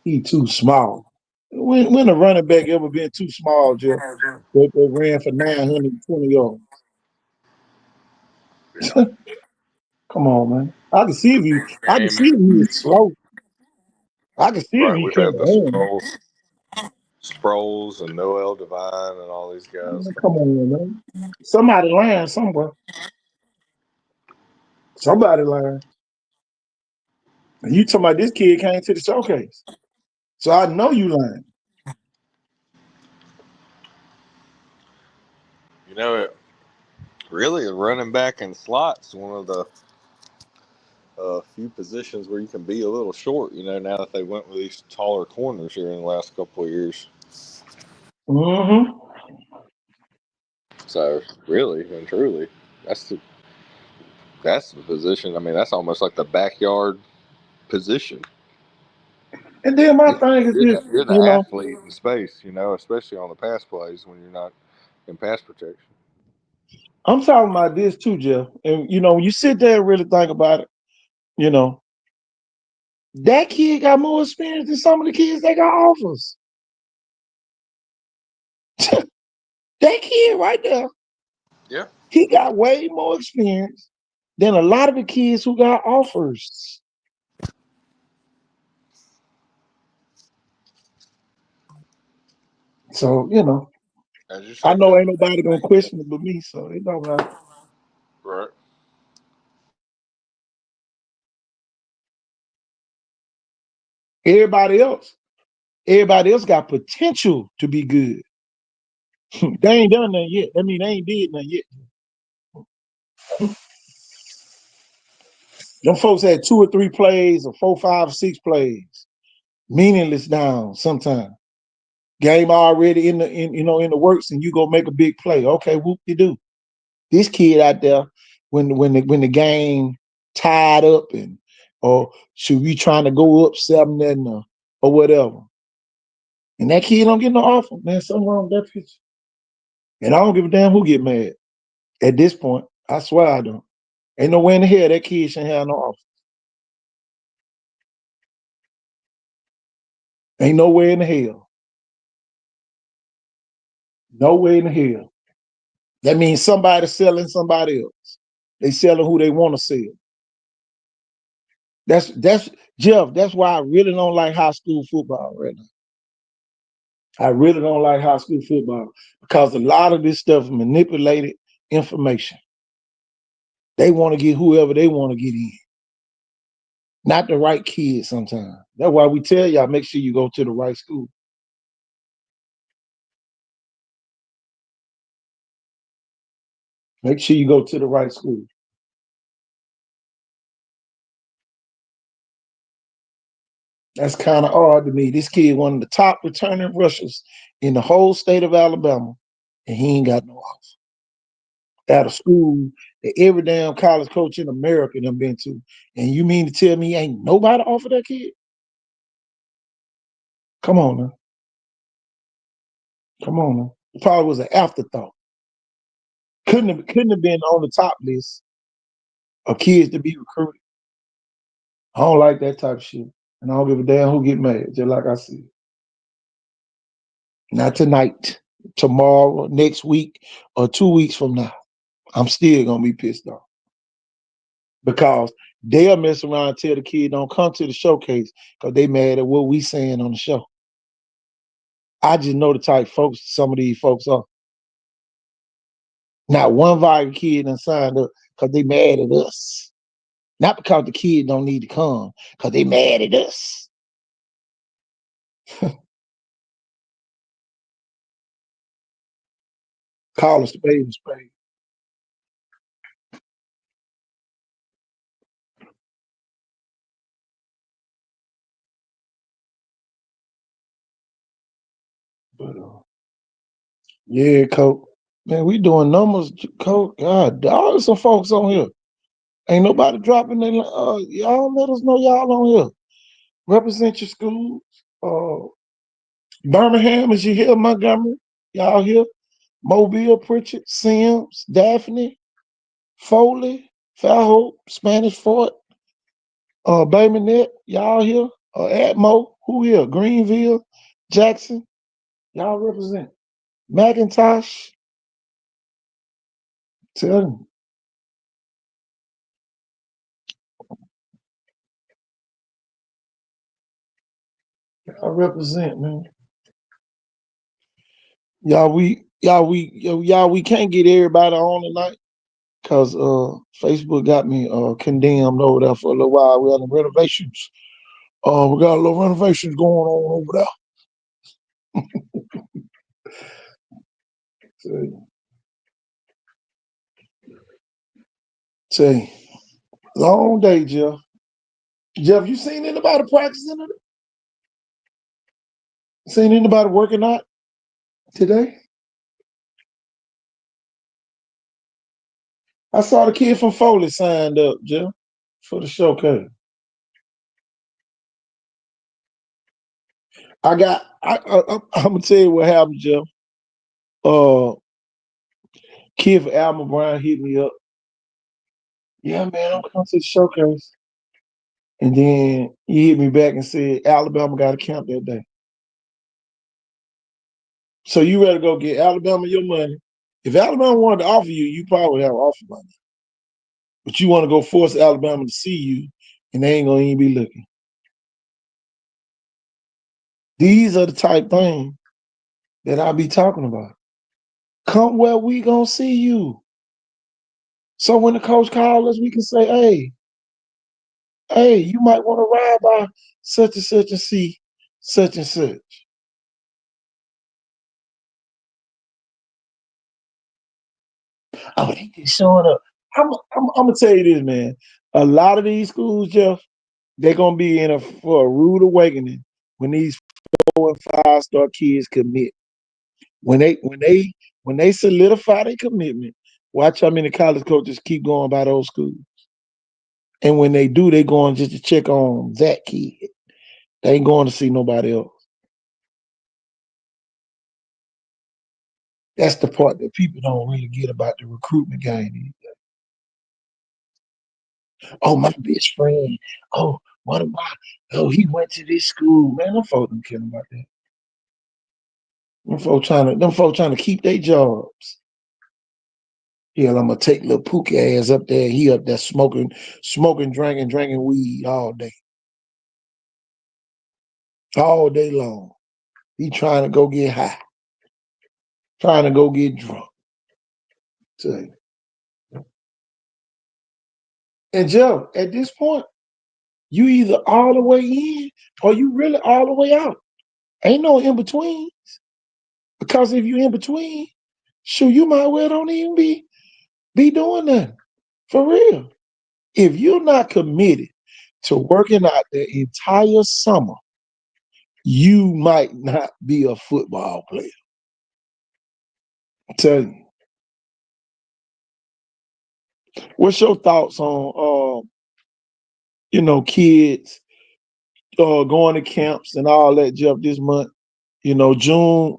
He too small. When a running back ever been too small, Jeff? They ran for 920 yards. Come on, man. I can see if he was slow. I can see if Right, he we can't have the run. Sproles and Noel Devine and all these guys. Come on, man. Somebody lying somewhere. Somebody lying. And you talking about this kid came to the showcase. So I know you lying. Really, a running back and slot's one of the few positions where you can be a little short, now that they went with these taller corners here in the last couple of years. Mm-hmm. So, really and truly, that's the position. I mean, that's almost like the backyard position. And then my thing is this, You're the athlete in space, especially on the pass plays when you're not in pass protection. I'm talking about this too, Jeff. And when you sit there and really think about it, that kid got more experience than some of the kids that got offers. That kid right there. Yeah. He got way more experience than a lot of the kids who got offers. So, I know ain't nobody gonna question it but me, so it don't matter. Right. Everybody else got potential to be good. They ain't done nothing yet. I mean, they ain't did nothing yet. Them folks had 2 or 3 plays or 4, 5, 6 plays. Meaningless down sometimes. Game already in the works, and you go make a big play. Okay, whoop de do. This kid out there, when the game tied up or should we trying to go up 7-0 or whatever, and that kid don't get no offer, man. Something wrong with that pitch. And I don't give a damn who get mad at this point. I swear I don't. Ain't no way in the hell that kid shouldn't have no offer. Ain't no way in the hell. No way in the hell. That means somebody selling somebody else. They selling who they want to sell. That's Jeff. That's why I really don't like high school football right now. I really don't like high school football because a lot of this stuff is manipulated information. They want to get whoever they want to get in, not the right kids sometimes. That's why we tell y'all, make sure you go to the right school. Make sure you go to the right school. That's kind of odd to me. This kid, one of the top returning rushers in the whole state of Alabama, and he ain't got no offer at a school that every damn college coach in America done been to. And you mean to tell me ain't nobody offer that kid? Come on now. Come on now. It probably was an afterthought. Couldn't have been on the top list of kids to be recruited. I don't like that type of shit. And I don't give a damn who get mad, just like I said. Not tonight, tomorrow, next week, or 2 weeks from now. I'm still gonna be pissed off. Because they'll mess around and tell the kid don't come to the showcase because they mad at what we saying on the show. I just know the type of folks some of these folks are. Not one Viking kid done signed up because they mad at us. Not because the kid don't need to come, because they mad at us. Call a spade a spade. But yeah, Coach. Man, we doing numbers, Coach. God, there's some folks on here. Ain't nobody dropping their y'all let us know y'all on here. Represent your schools. Birmingham, is you here? Montgomery, y'all here? Mobile, Pritchard, Sims, Daphne, Foley, Fairhope, Spanish Fort, Bay Minette, y'all here? Atmo, who here? Greenville, Jackson, y'all represent. McIntosh, tell them. Y'all represent, man. We can't get everybody on tonight because Facebook got me condemned over there for a little while. We had the renovations. We got a little renovations going on over there. Say, long day, Jeff. Jeff, you seen anybody practicing it? Seen anybody working out today? I saw the kid from Foley signed up, Jeff, for the showcase. I'm gonna tell you what happened, Jeff. Kid for Alma Brown hit me up. Yeah, man, I'm coming to the showcase. And then he hit me back and said, Alabama got a camp that day. So you better go get Alabama your money. If Alabama wanted to offer you, you probably have offer money. But you want to go force Alabama to see you, and they ain't gonna even be looking. These are the type things that I be talking about. Come where we gonna see you. So when the coach calls us, we can say, hey, Hey, you might want to ride by such and such and see such and such. Oh, they just showing up. I'm gonna tell you this, man. A lot of these schools, Jeff, they're gonna be for a rude awakening when these 4 and 5 star kids commit. When they solidify their commitment, watch how many college coaches keep going by those schools. And when they do, they going just to check on that kid. They ain't going to see nobody else. That's the part that people don't really get about the recruitment game. Oh, my best friend. Oh, he went to this school. Man, them folks don't care about that. Them folks trying to keep their jobs. Yeah, I'm gonna take little Pookie ass up there. He up there smoking, drinking weed all day long. He trying to go get high, trying to go get drunk. Tell you. And Joe, at this point, you either all the way in or you really all the way out. Ain't no in between. Because if you in between, sure, you might well don't even be doing that. For real. If you're not committed to working out the entire summer, you might not be a football player. I'm telling you. What's your thoughts on kids going to camps and all that, Jeff, this month? June.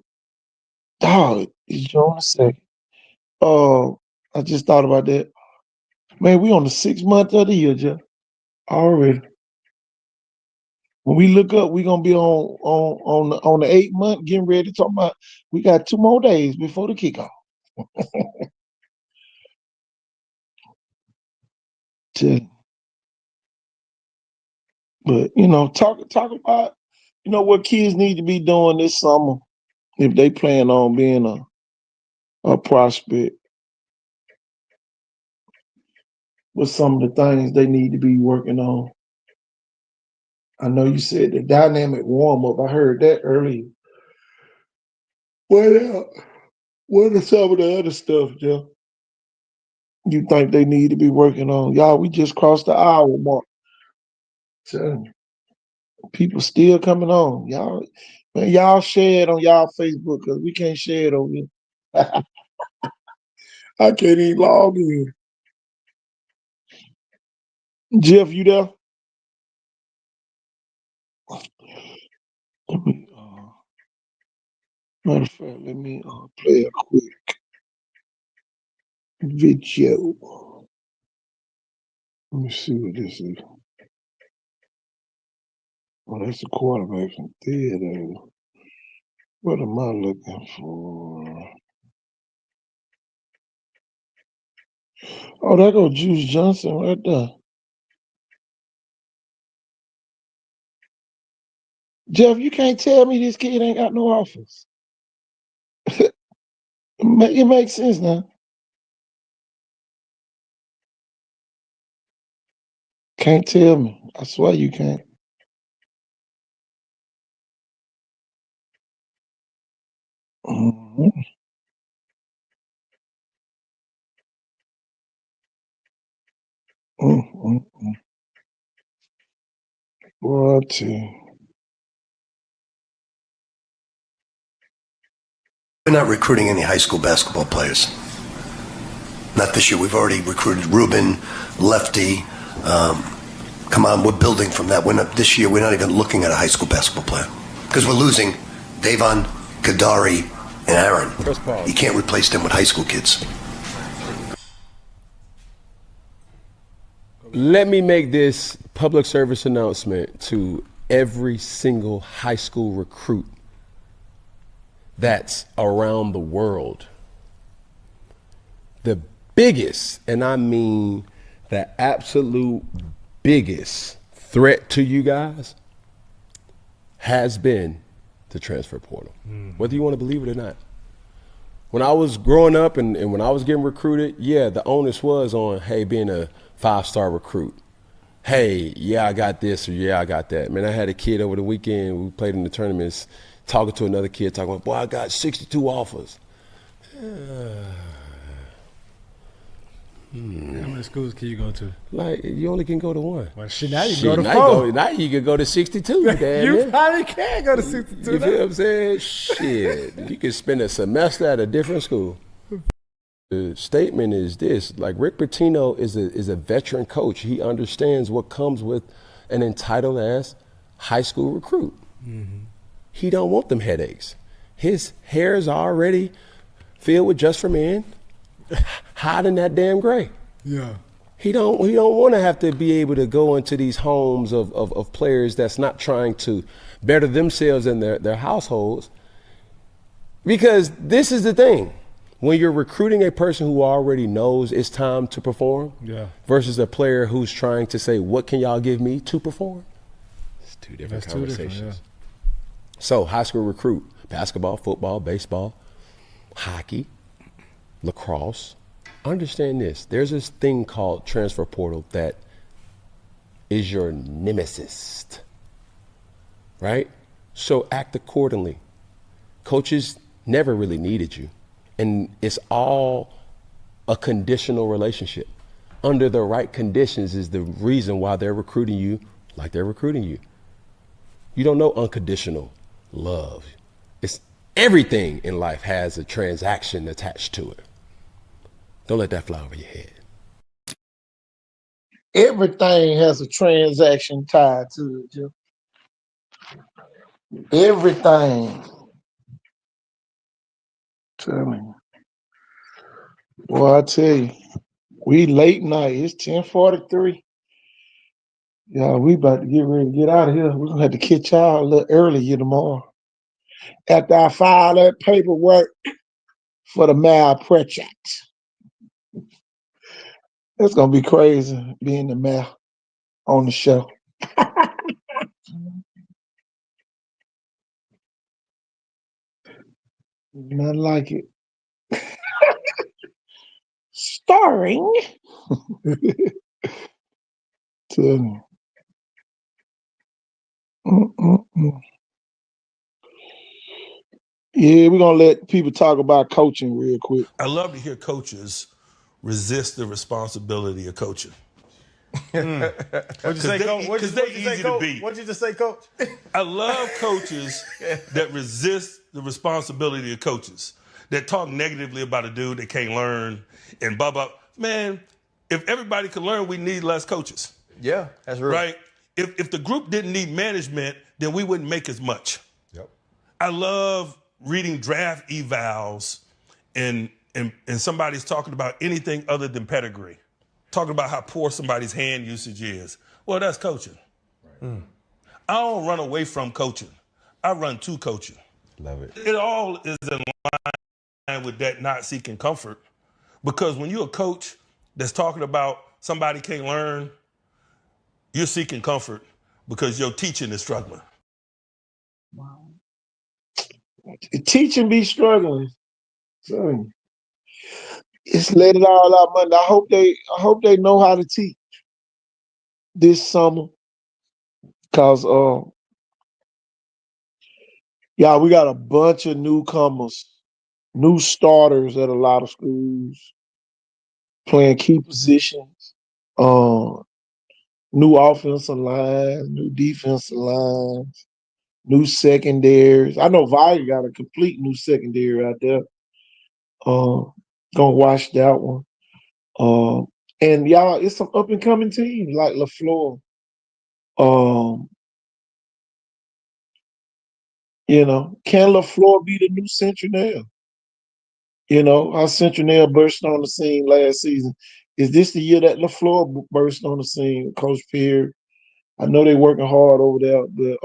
Dog, it's June the 2nd. I just thought about that. Man, we on the 6th month of the year, Jeff. Already. When we look up, we're gonna be on the 8th month, getting ready to talk about. We got 2 more days before the kickoff. But talk about what kids need to be doing this summer if they plan on being a prospect. What's some of the things they need to be working on? I know you said the dynamic warm up. I heard that earlier. What are some of the other stuff, Jeff, you think they need to be working on? Y'all, we just crossed the hour mark. So, people still coming on. Y'all share it on y'all Facebook because we can't share it on here. I can't even log in. Jeff, you there? Let me, matter of fact, let me play a quick video. Let me see what this is. Oh, that's a quarterback from theater. What am I looking for? Oh, there go Juice Johnson right there. Jeff, you can't tell me this kid ain't got no offers. It makes sense now. Can't tell me. I swear you can't. Mm-hmm. Mm-hmm. Royalty. We're not recruiting any high school basketball players. Not this year. We've already recruited Ruben, Lefty. Come on, we're building from that. This year, we're not even looking at a high school basketball player because we're losing Davon, Kadari, and Aaron. You can't replace them with high school kids. Let me make this public service announcement to every single high school recruit that's around the world. The biggest, and I mean the absolute biggest threat to you guys has been the transfer portal, whether you want to believe it or not. When I was growing up and when I was getting recruited, yeah, the onus was on, hey, being a 5-star recruit. hey, yeah, I got this, or yeah, I got that. Man, I had a kid over the weekend. We played in the tournaments, talking to another kid, talking about, boy, I got 62 offers. How many schools can you go to? Like, you only can go to one. Well, shit, now you Shit, can go to now four. now you can go to 62. Damn You it. probably can go to 62. You feel what I'm saying? Shit, you can spend a semester at a different school. The statement is this: like, Rick Pitino is a veteran coach. He understands what comes with an entitled ass high school recruit. He don't want them headaches. His hair is already filled with just for men, hiding that damn gray. Yeah. He don't want to have to be able to go into these homes of players that's not trying to better themselves and their households. Because this is the thing. When you're recruiting a person who already knows it's time to perform versus a player who's trying to say, what can y'all give me to perform? It's two different conversations. So high school recruit, basketball, football, baseball, hockey, lacrosse. Understand this. There's this thing called transfer portal that is your nemesis, right? So act accordingly. Coaches never really needed you. And it's all a conditional relationship. Under the right conditions is the reason why they're recruiting you like they're recruiting you. You don't know unconditional love. It's everything in life has a transaction attached to it. Don't let that fly over your head. Everything has a transaction tied to it, Joe. Everything. Tell me. Well, I tell you, we late night. It's 10:43. Yeah, we about to get ready to get out of here. We're gonna have to catch y'all a little earlier tomorrow. After I file that paperwork for the malpractice. It's gonna be crazy being the mayor on the show. Nothing like it. Starring. Tell me. Yeah, we're gonna let people talk about coaching real quick. I love to hear coaches resist the responsibility of coaching. What'd you say, Coach? Because they're easy to beat. What'd you just say, Coach? I love coaches that resist the responsibility of coaches, that talk negatively about a dude that can't learn and blah, blah. Man, if everybody could learn, we need less coaches. Yeah, that's real. Right? If the group didn't need management, then we wouldn't make as much. Yep. I love reading draft evals and somebody's talking about anything other than pedigree, talking about how poor somebody's hand usage is. Well, that's coaching. Right. I don't run away from coaching. I run to coaching. Love it. It all is in line with that not seeking comfort. Because when you're a coach that's talking about somebody can't learn, you're seeking comfort because your teaching is struggling. Wow. Teaching be struggling. So it's let it all out, man. I hope they know how to teach this summer. Cause yeah, we got a bunch of newcomers, new starters at a lot of schools, playing key positions. New offensive lines, new defensive lines, new secondaries. I know Valley got a complete new secondary out there. Gonna watch that one. And y'all, it's some up and coming teams like LaFleur. Can LaFleur be the new Centennial? How Centennial burst on the scene last season. Is this the year that LaFleur burst on the scene, Coach Perry? I know they're working hard over there, but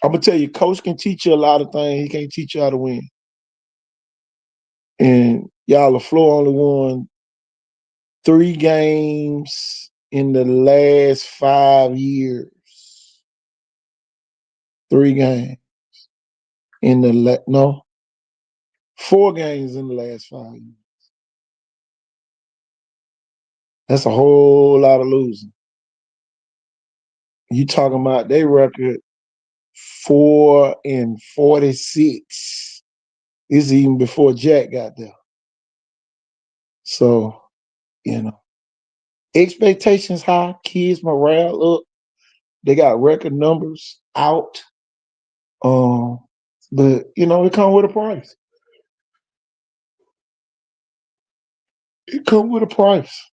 I'm gonna tell you, Coach can teach you a lot of things. He can't teach you how to win. And y'all, LaFleur only won 3 games in the last 5 years. 3 games in the 4 games in the last 5 years. That's a whole lot of losing. You talking about they record 4-46. This is even before Jack got there. So, expectations high, kids morale up. They got record numbers out. But it come with a price. It come with a price.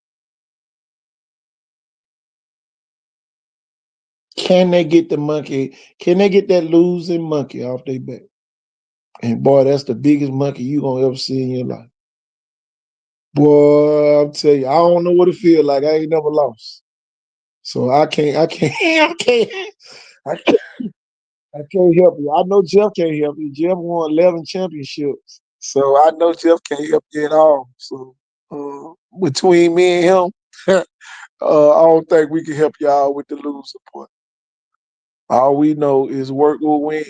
Can they get the monkey? Can they get that losing monkey off their back? And boy, that's the biggest monkey you gonna ever see in your life. Boy, I'm telling you, I don't know what it feel like. I ain't never lost. So I can't I can't help you. I know Jeff can't help you. Jeff won 11 championships. So I know Jeff can't help you at all. So between me and him, I don't think we can help y'all with the loser part. All we know is work will win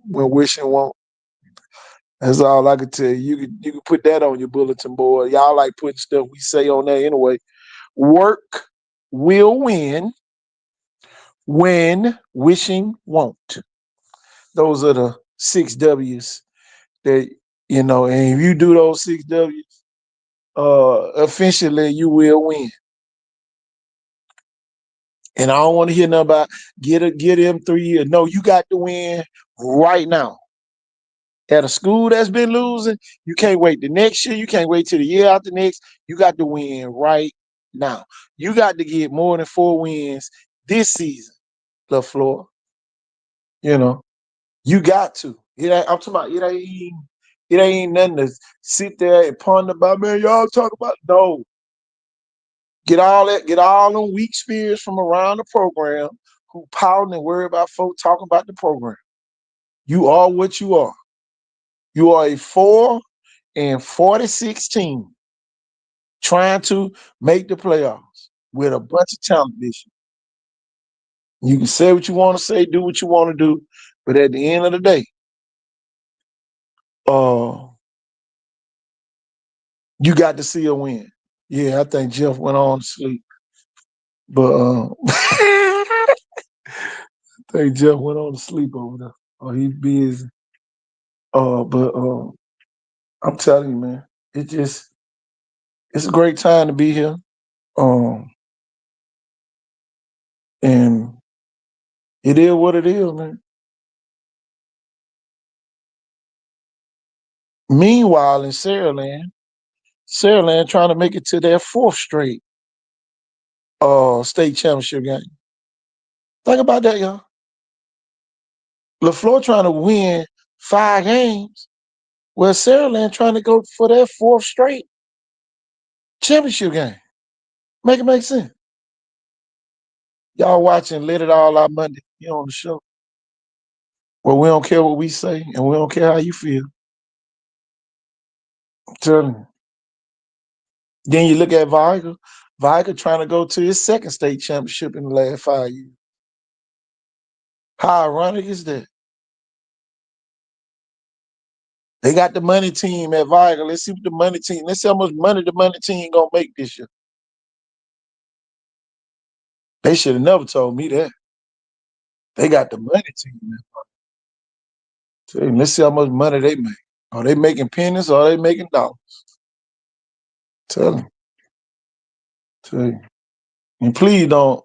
when wishing won't. That's all I can tell you. You can put that on your bulletin board. Y'all like putting stuff we say on there anyway. Work will win when wishing won't. Those are the 6 W's that, and if you do those 6 W's, eventually you will win. And I don't want to hear nothing about get him 3 years. No, you got to win right now. At a school that's been losing, you can't wait the next year. You can't wait till the year after next. You got to win right now. You got to get more than 4 wins this season, LaFleur. You got to. I'm talking about it ain't nothing to sit there and ponder about, man, y'all talk about. No. Get all them weak spirits from around the program who pouting and worry about folks talking about the program. You are what you are. You are a 4-46 team trying to make the playoffs with a bunch of talent this year. You can say what you want to say, do what you want to do, but at the end of the day, you got to see a win. Yeah, I think Jeff went on to sleep. But I think Jeff went on to sleep over there. Oh, he's busy. But I'm telling you, man, it's a great time to be here. And it is what it is, man. Meanwhile, in Saraland trying to make it to their 4th straight state championship game. Think about that, y'all. LaFleur trying to win 5 games, where Saraland trying to go for their 4th straight championship game. Make it make sense. Y'all watching Let It All Out Monday. You on the show. Well, we don't care what we say, and we don't care how you feel. I'm telling you. Then you look at Viger. Viger trying to go to his 2nd state championship in the last 5 years. How ironic is that? They got the money team at Viger. Let's see what the money team. Let's see how much money the money team gonna make this year. They should have never told me that. They got the money team at Viger. Let's see how much money they make. Are they making pennies or are they making dollars? Tell you. And please don't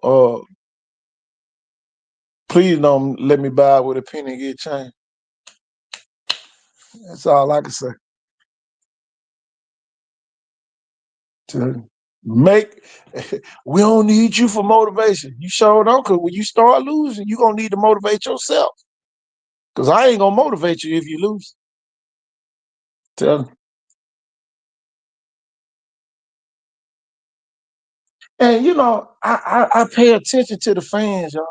let me buy with a penny and get change. That's all I can say. Tell you. We don't need you for motivation. You sure don't, because when you start losing, you're gonna need to motivate yourself. Because I ain't gonna motivate you if you lose. Tell you. And I pay attention to the fans, y'all.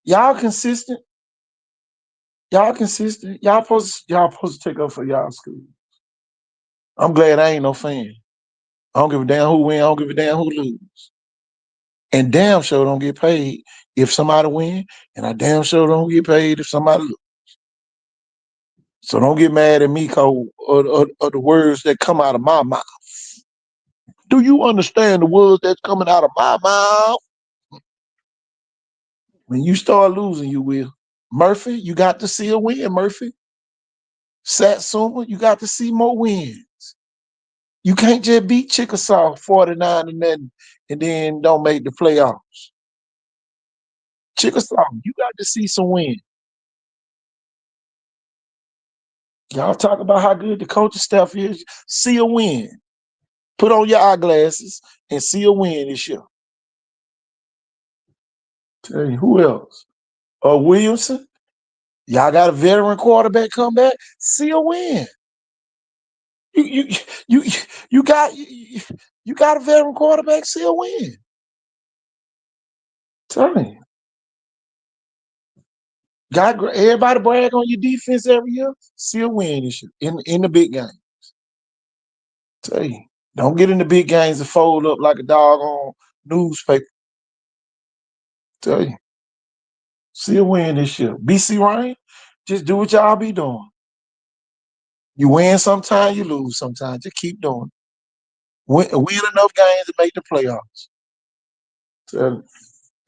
Y'all consistent. Y'all consistent. Y'all supposed to take up for y'all school. I'm glad I ain't no fan. I don't give a damn who win. I don't give a damn who lose. And damn sure don't get paid if somebody win, and I damn sure don't get paid if somebody lose. So don't get mad at me because of the words that come out of my mouth. Do you understand the words that's coming out of my mouth? When you start losing, you will. Murphy, you got to see a win, Murphy. Satsuma, you got to see more wins. You can't just beat Chickasaw 49 and nothing and then don't make the playoffs. Chickasaw, you got to see some wins. Y'all talk about how good the coaching staff is. See a win. Put on your eyeglasses and see a win this year. Tell you who else? Williamson. Y'all got a veteran quarterback come back. See a win. You got a veteran quarterback. See a win. Tell you. Got everybody brag on your defense every year. See a win this year in the big games. Tell you. Don't get in the big games and fold up like a dog on newspaper. Tell you. See a win this year. BC Ryan, just do what y'all be doing. You win sometimes, you lose sometimes. Just keep doing it. Win enough games to make the playoffs. So,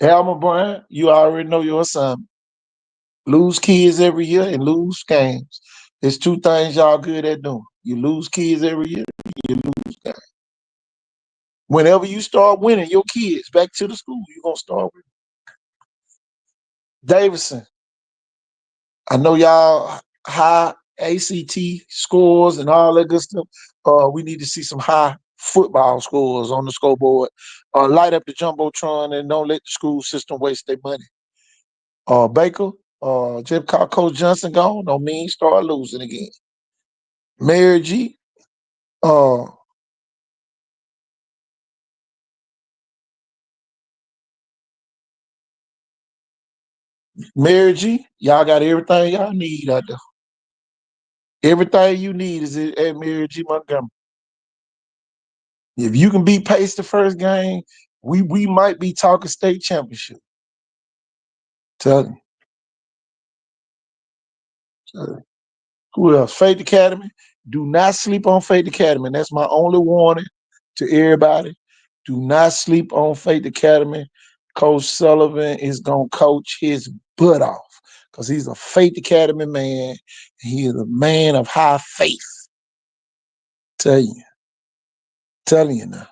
Alma Bryant, you already know your assignment. Lose kids every year and lose games. There's two things y'all good at doing. You lose kids every year, you lose games. Whenever you start winning your kids back to the school, you're going to start winning. Davidson, I know y'all high ACT scores and all that good stuff. We need to see some high football scores on the scoreboard. Light up the Jumbotron and don't let the school system waste their money. Baker, just call Coach Johnson gone, don't mean start losing again. Mary G, Mary G, y'all got everything y'all need out there. Everything you need is at Mary G. Montgomery. If you can beat Pace the first game, we might be talking state championship. Tell you. Who else? Faith Academy. Do not sleep on Faith Academy. That's my only warning to everybody. Do not sleep on Faith Academy. Coach Sullivan is going to coach his butt off because he's a Faith Academy man. He is a man of high faith. Telling you now.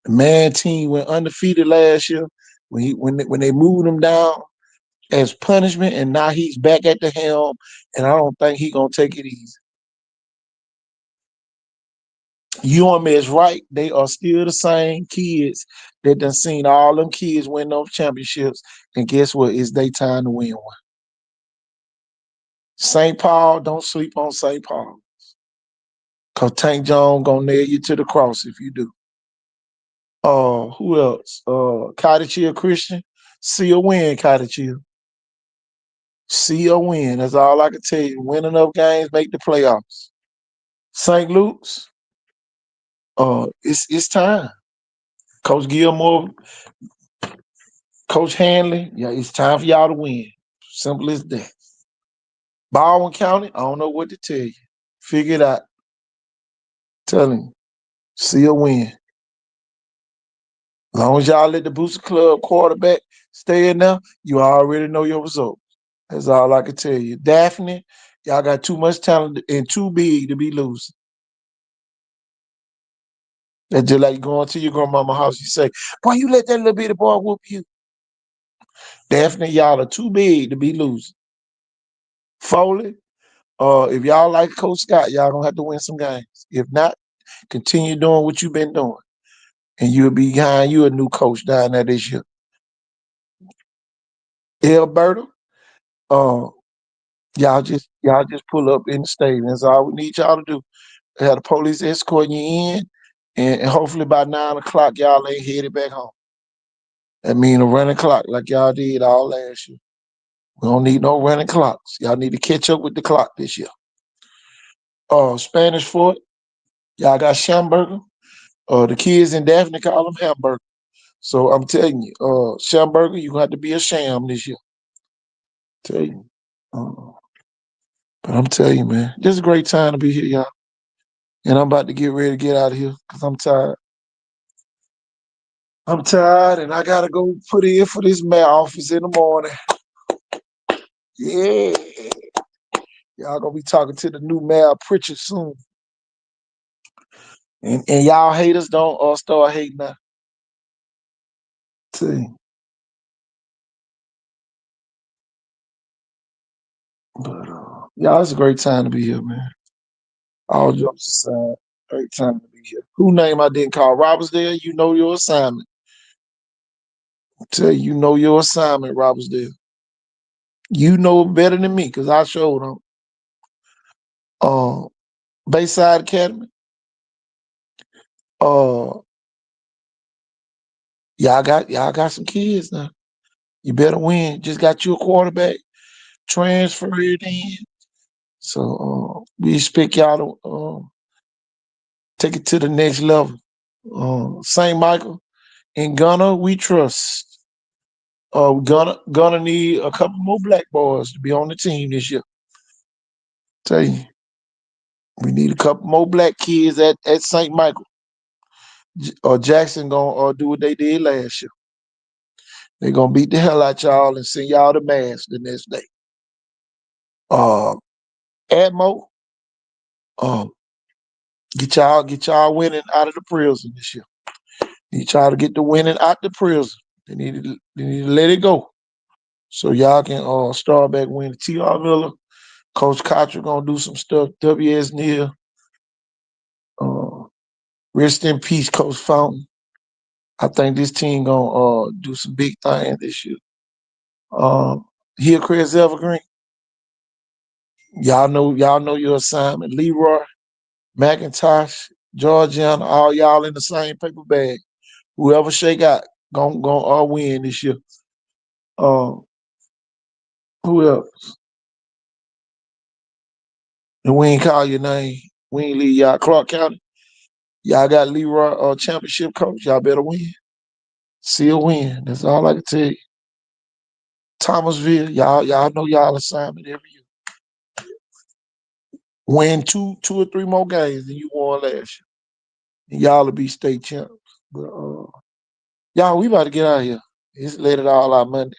The man team went undefeated last year when they moved him down as punishment, and now he's back at the helm, and I don't think he's going to take it easy. UM is right. They are still the same kids that done seen all them kids win those championships, and guess what? It's their time to win one. St. Paul, don't sleep on St. Paul. Because Tank Jones going to nail you to the cross if you do. Who else? Cottage Hill Christian. See a win, Cottage Hill. See a win. That's all I can tell you. Win enough games, make the playoffs. St. Luke's. It's time. Coach Gilmore, Coach Hanley, yeah, it's time for y'all to win. Simple as that. Baldwin County, I don't know what to tell you. Figure it out. Telling you. See a win. As long as y'all let the Booster Club quarterback stay in there, you already know your results. That's all I can tell you. Daphne, y'all got too much talent and too big to be losing. That's just like going to your grandmama's house. You say, boy, you let that little bitty boy whoop you. Daphne, y'all are too big to be losing. Foley, if y'all like Coach Scott, y'all gonna have to win some games. If not, continue doing what you've been doing. And you'll be behind you a new coach down there this year. Alberta, y'all just pull up in the stadium. That's all we need y'all to do. Have the police escorting you in, and hopefully by 9 o'clock, y'all ain't headed back home. That mean a running clock like y'all did all last year. We don't need no running clocks. Y'all need to catch up with the clock this year. Spanish Fort, y'all got Schamberger. The kids in Daphne call them hamburger. So I'm telling you, Schamberger, you're going to have to be a sham this year. Tell you. But I'm telling you, man, this is a great time to be here, y'all. And I'm about to get ready to get out of here because I'm tired. I'm tired and I gotta go put in for this mayor office in the morning. Yeah. Y'all gonna be talking to the new mayor Pritchard soon. And y'all haters don't start hating now. See. But y'all, it's a great time to be here, man. All jokes aside, great time to be here. Who name I didn't call? Robertsdale, you know your assignment. Tell you know your assignment, Robertsdale. You know better than me, because I showed them. Bayside Academy. Y'all got some kids now. You better win. Just got you a quarterback. Transfer it in. So we expect y'all to take it to the next level. St. Michael and Gunner, we trust. Gonna need a couple more black boys to be on the team this year. Tell you, we need a couple more black kids at St. Michael. Jackson gonna do what they did last year. They're gonna beat the hell out y'all and send y'all to mass the next day. Admo, get y'all winning out of the prison this year. Need y'all to get the winning out the prison. They need to let it go. So y'all can start back winning. T.R. Miller, Coach Cotter gonna do some stuff. W.S. Neal. Rest in peace, Coach Fountain. I think this team gonna do some big things this year. Hillcrest Evergreen. Y'all know your assignment. Leroy, McIntosh, Georgiana, all y'all in the same paper bag. Whoever shake out, gonna win this year. Who else? And we ain't call your name. We ain't leave y'all. Clark County. Y'all got Leroy championship coach. Y'all better win. See a win. That's all I can tell you. Thomasville, y'all know y'all assignment every year. Win two or three more games than you won last year. And y'all will be state champs. But y'all, we about to get out of here. It's let it all out Monday.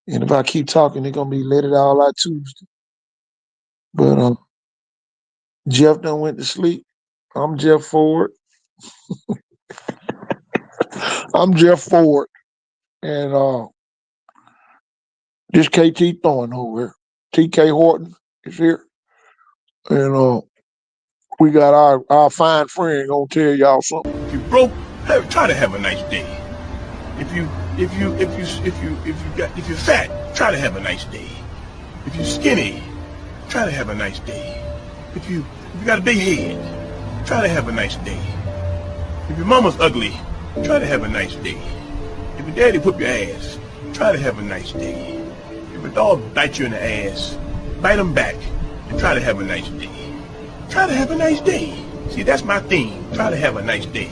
And if I keep talking, it's gonna be let it all out Tuesday. But Jeff done went to sleep. I'm Jeff Ford. I'm Jeff Ford. And this KT Thorne over here. TK Horton is here. And we got our fine friend gonna tell y'all something. If you broke, try to have a nice day. If you're fat, try to have a nice day. If you're skinny, try to have a nice day. If you got a big head, try to have a nice day. If your mama's ugly, try to have a nice day. If your daddy whoop your ass, try to have a nice day. If a dog bites you in the ass, bite him back and try to have a nice day. Try to have a nice day. See, that's my theme. Try to have a nice day.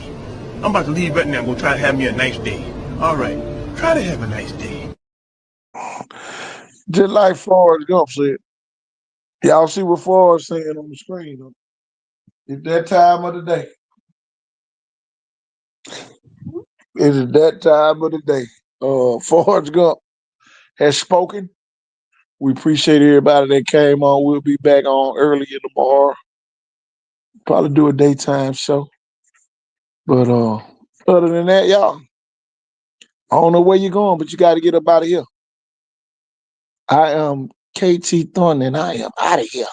I'm about to leave right now and go try to have me a nice day. All right. Try to have a nice day. Just like Forrest Gump said. Y'all see what Forrest saying on the screen. Huh? It's that time of the day. It is that time of the day. Forrest Gump has spoken. We appreciate everybody that came on. We'll be back on early in the morning. Probably do a daytime show. But other than that, y'all, I don't know where you're going, but you got to get up out of here. I am KT Thorne, and I am out of here.